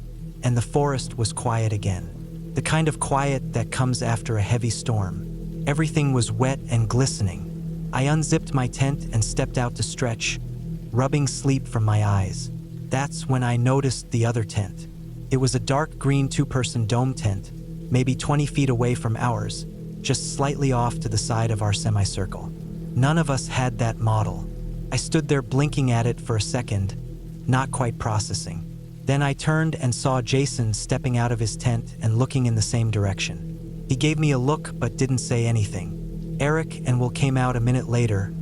S1: and the forest was quiet again. The kind of quiet that comes after a heavy storm. Everything was wet and glistening. I unzipped my tent and stepped out to stretch, rubbing sleep from my eyes. That's when I noticed the other tent. It was a dark green 2-person dome tent, maybe 20 feet away from ours, just slightly off to the side of our semicircle. None of us had that model. I stood there blinking at it for a second, not quite processing. Then I turned and saw Jason stepping out of his tent and looking in the same direction. He gave me a look but didn't say anything. Eric and Will came out a minute later,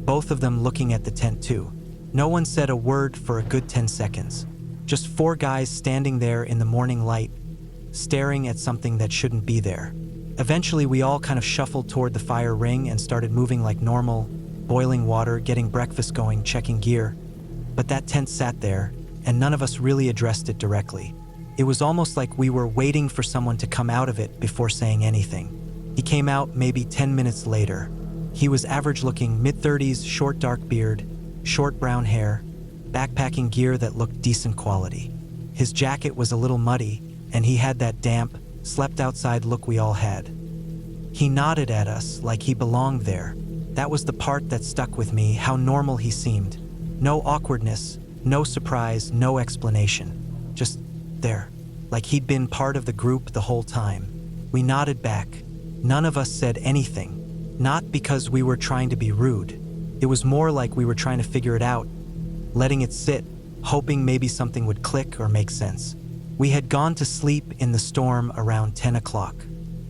S1: both of them looking at the tent too. No one said a word for a good 10 seconds. Just 4 guys standing there in the morning light, staring at something that shouldn't be there. Eventually we all kind of shuffled toward the fire ring and started moving like normal, boiling water, getting breakfast going, checking gear. But that tent sat there, and none of us really addressed it directly. It was almost like we were waiting for someone to come out of it before saying anything. He came out maybe 10 minutes later. He was average looking, mid-30s, short dark beard, short brown hair, backpacking gear that looked decent quality. His jacket was a little muddy, and he had that damp, slept outside look we all had. He nodded at us like he belonged there. That was the part that stuck with me, how normal he seemed. No awkwardness, no surprise, no explanation. Just there, like he'd been part of the group the whole time. We nodded back. None of us said anything. Not because we were trying to be rude. It was more like we were trying to figure it out, letting it sit, hoping maybe something would click or make sense. We had gone to sleep in the storm around 10 o'clock.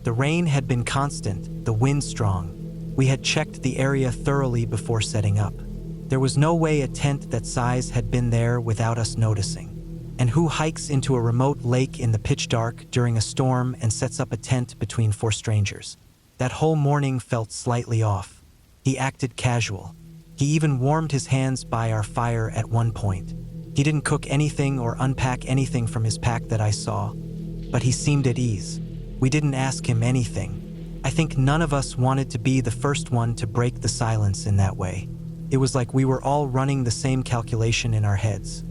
S1: The rain had been constant, the wind strong. We had checked the area thoroughly before setting up. There was no way a tent that size had been there without us noticing. And who hikes into a remote lake in the pitch dark during a storm and sets up a tent between 4 strangers? That whole morning felt slightly off. He acted casual. He even warmed his hands by our fire at one point. He didn't cook anything or unpack anything from his pack that I saw, but he seemed at ease. We didn't ask him anything. I think none of us wanted to be the first one to break the silence in that way. It was like we were all running the same calculation in our heads.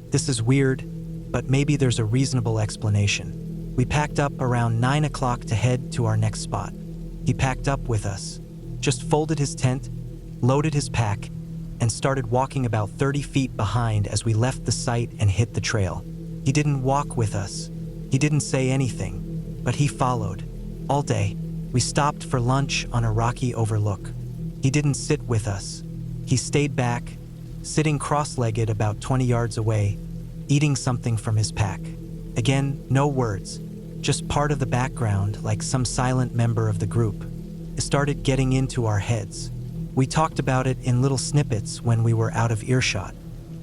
S1: This is weird, but maybe there's a reasonable explanation. We packed up around 9 o'clock to head to our next spot. He packed up with us, just folded his tent, loaded his pack, and started walking about 30 feet behind as we left the site and hit the trail. He didn't walk with us. He didn't say anything, but he followed. All day, we stopped for lunch on a rocky overlook. He didn't sit with us. He stayed back, sitting cross-legged about 20 yards away, eating something from his pack. Again, no words, just part of the background like some silent member of the group. It started getting into our heads. We talked about it in little snippets when we were out of earshot.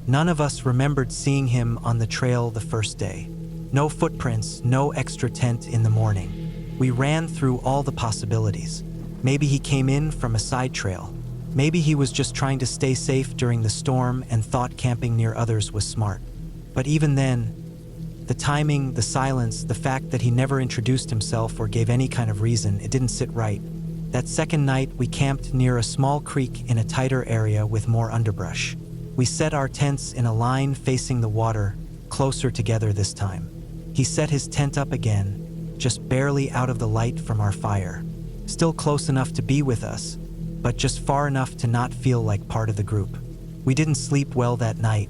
S1: None of us remembered seeing him on the trail the first day. No footprints, no extra tent in the morning. We ran through all the possibilities. Maybe he came in from a side trail. Maybe he was just trying to stay safe during the storm and thought camping near others was smart. But even then, the timing, the silence, the fact that he never introduced himself or gave any kind of reason, it didn't sit right. That second night, we camped near a small creek in a tighter area with more underbrush. We set our tents in a line facing the water, closer together this time. He set his tent up again, just barely out of the light from our fire. Still close enough to be with us, but just far enough to not feel like part of the group. We didn't sleep well that night.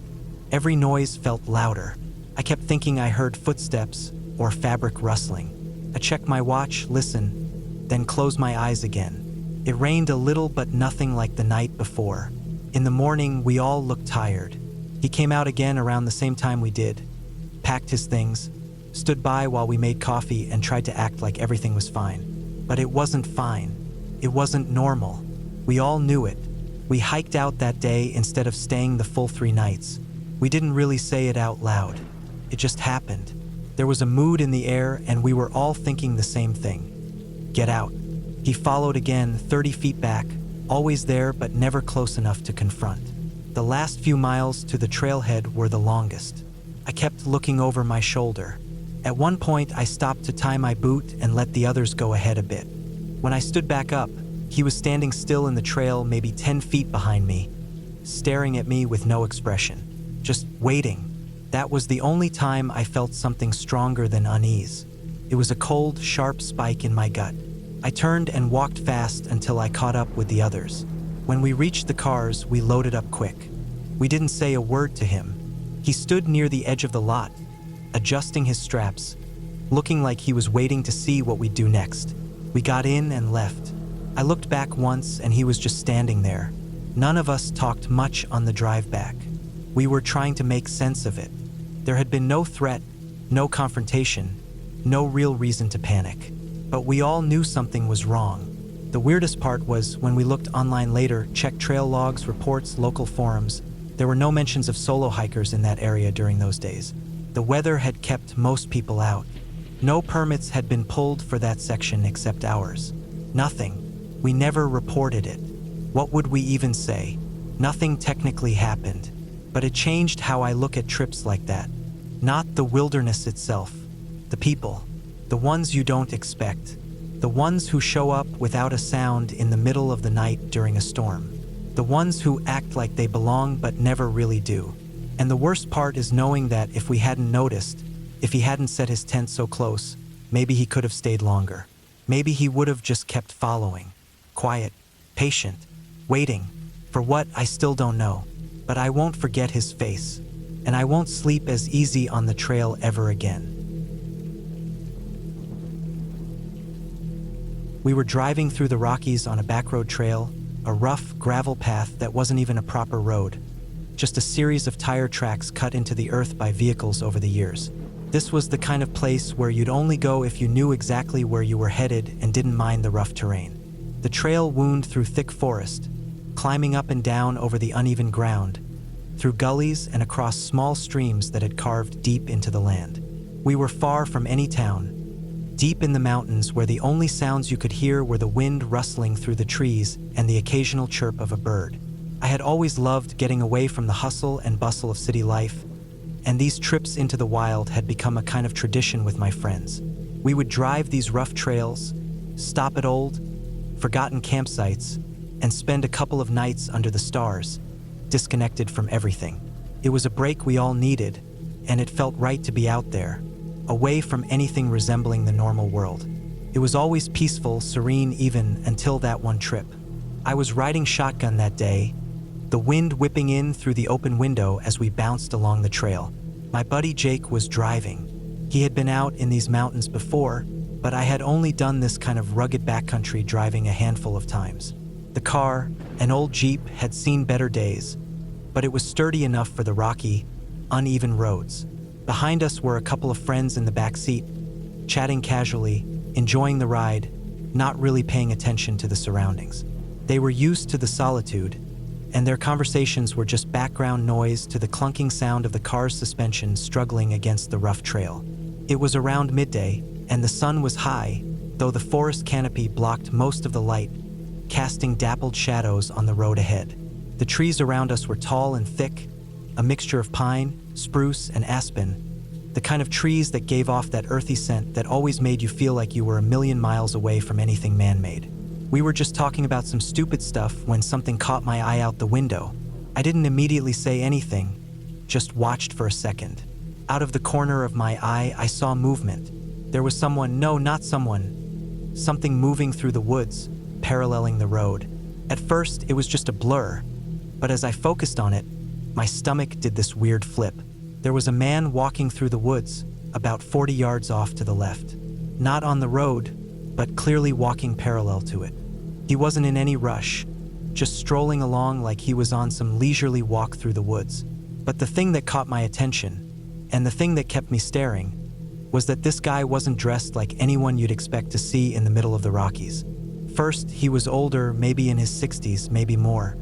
S1: Every noise felt louder. I kept thinking I heard footsteps or fabric rustling. I checked my watch, listened, then closed my eyes again. It rained a little, but nothing like the night before. In the morning, we all looked tired. He came out again around the same time we did, packed his things, stood by while we made coffee and tried to act like everything was fine. But it wasn't fine. It wasn't normal. We all knew it. We hiked out that day instead of staying the full 3 nights. We didn't really say it out loud. It just happened. There was a mood in the air and we were all thinking the same thing. Get out. He followed again, 30 feet back, always there but never close enough to confront. The last few miles to the trailhead were the longest. I kept looking over my shoulder. At one point, I stopped to tie my boot and let the others go ahead a bit. When I stood back up, he was standing still in the trail, maybe 10 feet behind me, staring at me with no expression, just waiting. That was the only time I felt something stronger than unease. It was a cold, sharp spike in my gut. I turned and walked fast until I caught up with the others. When we reached the cars, we loaded up quick. We didn't say a word to him. He stood near the edge of the lot, adjusting his straps, looking like he was waiting to see what we'd do next. We got in and left. I looked back once and he was just standing there. None of us talked much on the drive back. We were trying to make sense of it. There had been no threat, no confrontation, no real reason to panic. But we all knew something was wrong. The weirdest part was when we looked online later, checked trail logs, reports, local forums, there were no mentions of solo hikers in that area during those days. The weather had kept most people out. No permits had been pulled for that section except ours. Nothing. We never reported it. What would we even say? Nothing technically happened, but it changed how I look at trips like that. Not the wilderness itself, the people, the ones you don't expect, the ones who show up without a sound in the middle of the night during a storm, the ones who act like they belong but never really do. And the worst part is knowing that if we hadn't noticed, if he hadn't set his tent so close, maybe he could have stayed longer. Maybe he would have just kept following. Quiet, patient, waiting. For what, I still don't know. But I won't forget his face. And I won't sleep as easy on the trail ever again. We were driving through the Rockies on a backroad trail, a rough gravel path that wasn't even a proper road. Just a series of tire tracks cut into the earth by vehicles over the years. This was the kind of place where you'd only go if you knew exactly where you were headed and didn't mind the rough terrain. The trail wound through thick forest, climbing up and down over the uneven ground, through gullies and across small streams that had carved deep into the land. We were far from any town, deep in the mountains where the only sounds you could hear were the wind rustling through the trees and the occasional chirp of a bird. I had always loved getting away from the hustle and bustle of city life, and these trips into the wild had become a kind of tradition with my friends. We would drive these rough trails, stop at old, forgotten campsites, and spend a couple of nights under the stars, disconnected from everything. It was a break we all needed, and it felt right to be out there, away from anything resembling the normal world. It was always peaceful, serene even until that one trip. I was riding shotgun that day, the wind whipping in through the open window as we bounced along the trail. My buddy Jake was driving. He had been out in these mountains before, but I had only done this kind of rugged backcountry driving a handful of times. The car, an old Jeep, had seen better days, but it was sturdy enough for the rocky, uneven roads. Behind us were a couple of friends in the back seat, chatting casually, enjoying the ride, not really paying attention to the surroundings. They were used to the solitude, and their conversations were just background noise to the clunking sound of the car's suspension struggling against the rough trail. It was around midday, and the sun was high, though the forest canopy blocked most of the light, casting dappled shadows on the road ahead. The trees around us were tall and thick, a mixture of pine, spruce, and aspen, the kind of trees that gave off that earthy scent that always made you feel like you were a million miles away from anything man-made. We were just talking about some stupid stuff when something caught my eye out the window. I didn't immediately say anything, just watched for a second. Out of the corner of my eye, I saw movement. There was someone, no, not someone, something moving through the woods, paralleling the road. At first, it was just a blur, but as I focused on it, my stomach did this weird flip. There was a man walking through the woods, about 40 yards off to the left. Not on the road, but clearly walking parallel to it. He wasn't in any rush, just strolling along like he was on some leisurely walk through the woods. But the thing that caught my attention, and the thing that kept me staring, was that this guy wasn't dressed like anyone you'd expect to see in the middle of the Rockies. First, he was older, maybe in his 60s, maybe more.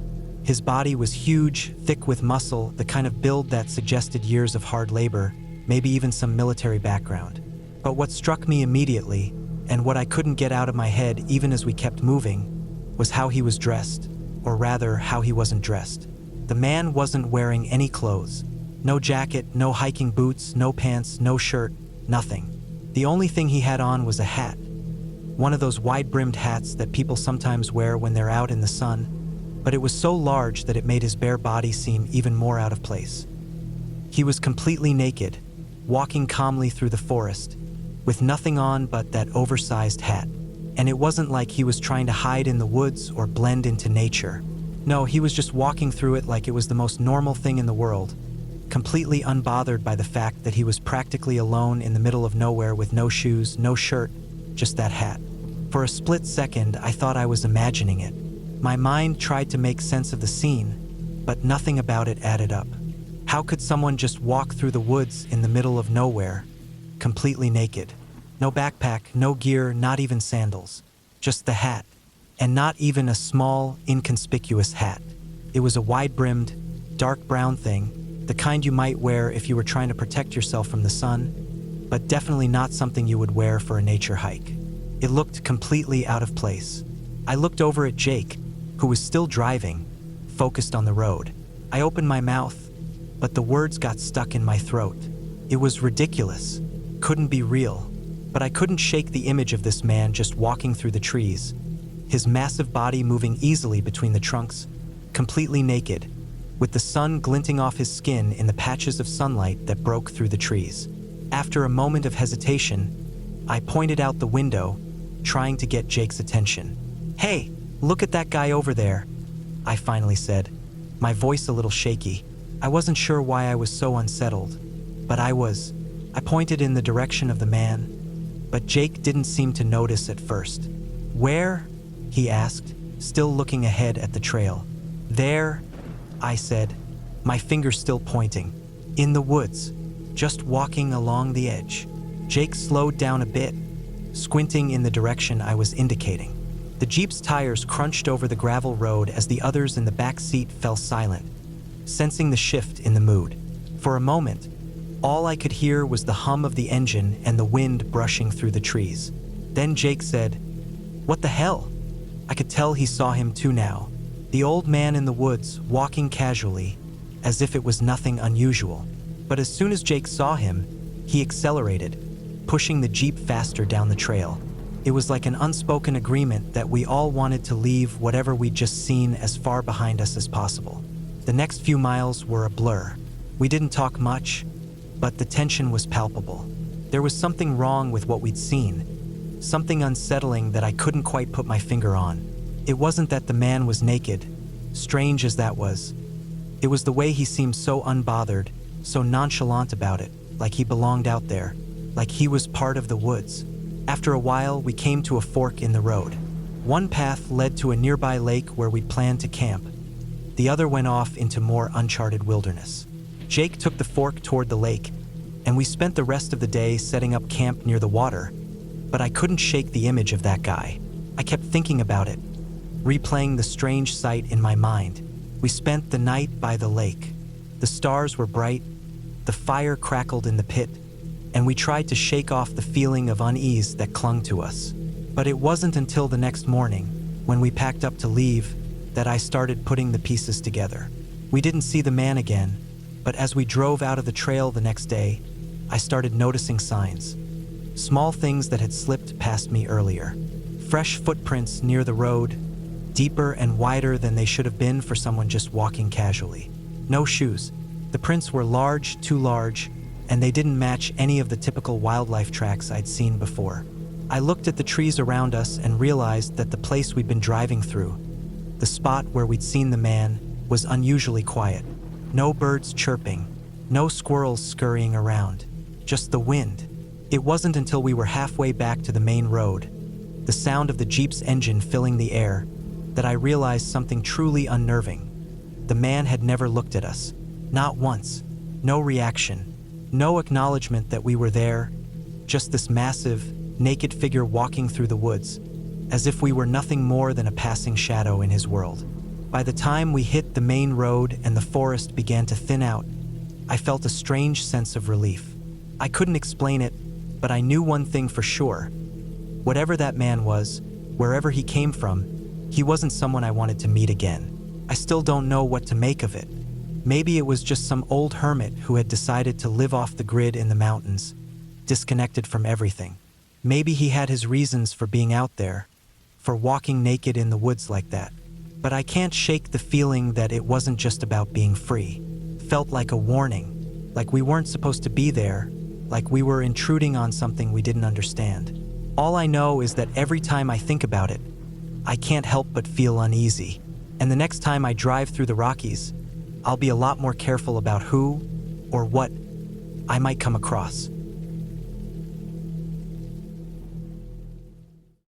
S1: His body was huge, thick with muscle, the kind of build that suggested years of hard labor, maybe even some military background. But what struck me immediately, and what I couldn't get out of my head even as we kept moving, was how he was dressed, or rather, how he wasn't dressed. The man wasn't wearing any clothes. No jacket, no hiking boots, no pants, no shirt, nothing. The only thing he had on was a hat. One of those wide-brimmed hats that people sometimes wear when they're out in the sun, but it was so large that it made his bare body seem even more out of place. He was completely naked, walking calmly through the forest, with nothing on but that oversized hat. And it wasn't like he was trying to hide in the woods or blend into nature. No, he was just walking through it like it was the most normal thing in the world, completely unbothered by the fact that he was practically alone in the middle of nowhere with no shoes, no shirt, just that hat. For a split second, I thought I was imagining it. My mind tried to make sense of the scene, but nothing about it added up. How could someone just walk through the woods in the middle of nowhere, completely naked? No backpack, no gear, not even sandals. Just the hat. And not even a small, inconspicuous hat. It was a wide-brimmed, dark brown thing, the kind you might wear if you were trying to protect yourself from the sun, but definitely not something you would wear for a nature hike. It looked completely out of place. I looked over at Jake, who was still driving, focused on the road. I opened my mouth, but the words got stuck in my throat. It was ridiculous. Couldn't be real. But I couldn't shake the image of this man just walking through the trees, his massive body moving easily between the trunks, completely naked, with the sun glinting off his skin in the patches of sunlight that broke through the trees. After a moment of hesitation, I pointed out the window, trying to get Jake's attention. "Hey, look at that guy over there," I finally said, my voice a little shaky. I wasn't sure why I was so unsettled, but I was. I pointed in the direction of the man, but Jake didn't seem to notice at first. "Where?" he asked, still looking ahead at the trail. "There," I said, my finger still pointing. "In the woods, just walking along the edge." Jake slowed down a bit, squinting in the direction I was indicating. The Jeep's tires crunched over the gravel road as the others in the back seat fell silent, sensing the shift in the mood. For a moment, all I could hear was the hum of the engine and the wind brushing through the trees. Then Jake said, "What the hell?" I could tell he saw him too now. The old man in the woods, walking casually, as if it was nothing unusual. But as soon as Jake saw him, he accelerated, pushing the Jeep faster down the trail. It was like an unspoken agreement that we all wanted to leave whatever we'd just seen as far behind us as possible. The next few miles were a blur. We didn't talk much, but the tension was palpable. There was something wrong with what we'd seen, something unsettling that I couldn't quite put my finger on. It wasn't that the man was naked, strange as that was. It was the way he seemed so unbothered, so nonchalant about it, like he belonged out there, like he was part of the woods. After a while, we came to a fork in the road. One path led to a nearby lake where we'd planned to camp. The other went off into more uncharted wilderness. Jake took the fork toward the lake, and we spent the rest of the day setting up camp near the water, but I couldn't shake the image of that guy. I kept thinking about it, replaying the strange sight in my mind. We spent the night by the lake. The stars were bright, the fire crackled in the pit, and we tried to shake off the feeling of unease that clung to us. But it wasn't until the next morning, when we packed up to leave, that I started putting the pieces together. We didn't see the man again, but as we drove out of the trail the next day, I started noticing signs. Small things that had slipped past me earlier. Fresh footprints near the road, deeper and wider than they should have been for someone just walking casually. No shoes. The prints were large, too large, and they didn't match any of the typical wildlife tracks I'd seen before. I looked at the trees around us and realized that the place we'd been driving through, the spot where we'd seen the man, was unusually quiet. No birds chirping, no squirrels scurrying around, just the wind. It wasn't until we were halfway back to the main road, the sound of the Jeep's engine filling the air, that I realized something truly unnerving. The man had never looked at us. Not once. No reaction. No acknowledgement that we were there. Just this massive, naked figure walking through the woods, as if we were nothing more than a passing shadow in his world. By the time we hit the main road and the forest began to thin out, I felt a strange sense of relief. I couldn't explain it, but I knew one thing for sure. Whatever that man was, wherever he came from, he wasn't someone I wanted to meet again. I still don't know what to make of it. Maybe it was just some old hermit who had decided to live off the grid in the mountains, disconnected from everything. Maybe he had his reasons for being out there, for walking naked in the woods like that. But I can't shake the feeling that it wasn't just about being free. Felt like a warning, like we weren't supposed to be there, like we were intruding on something we didn't understand. All I know is that every time I think about it, I can't help but feel uneasy. And the next time I drive through the Rockies, I'll be a lot more careful about who or what I might come across.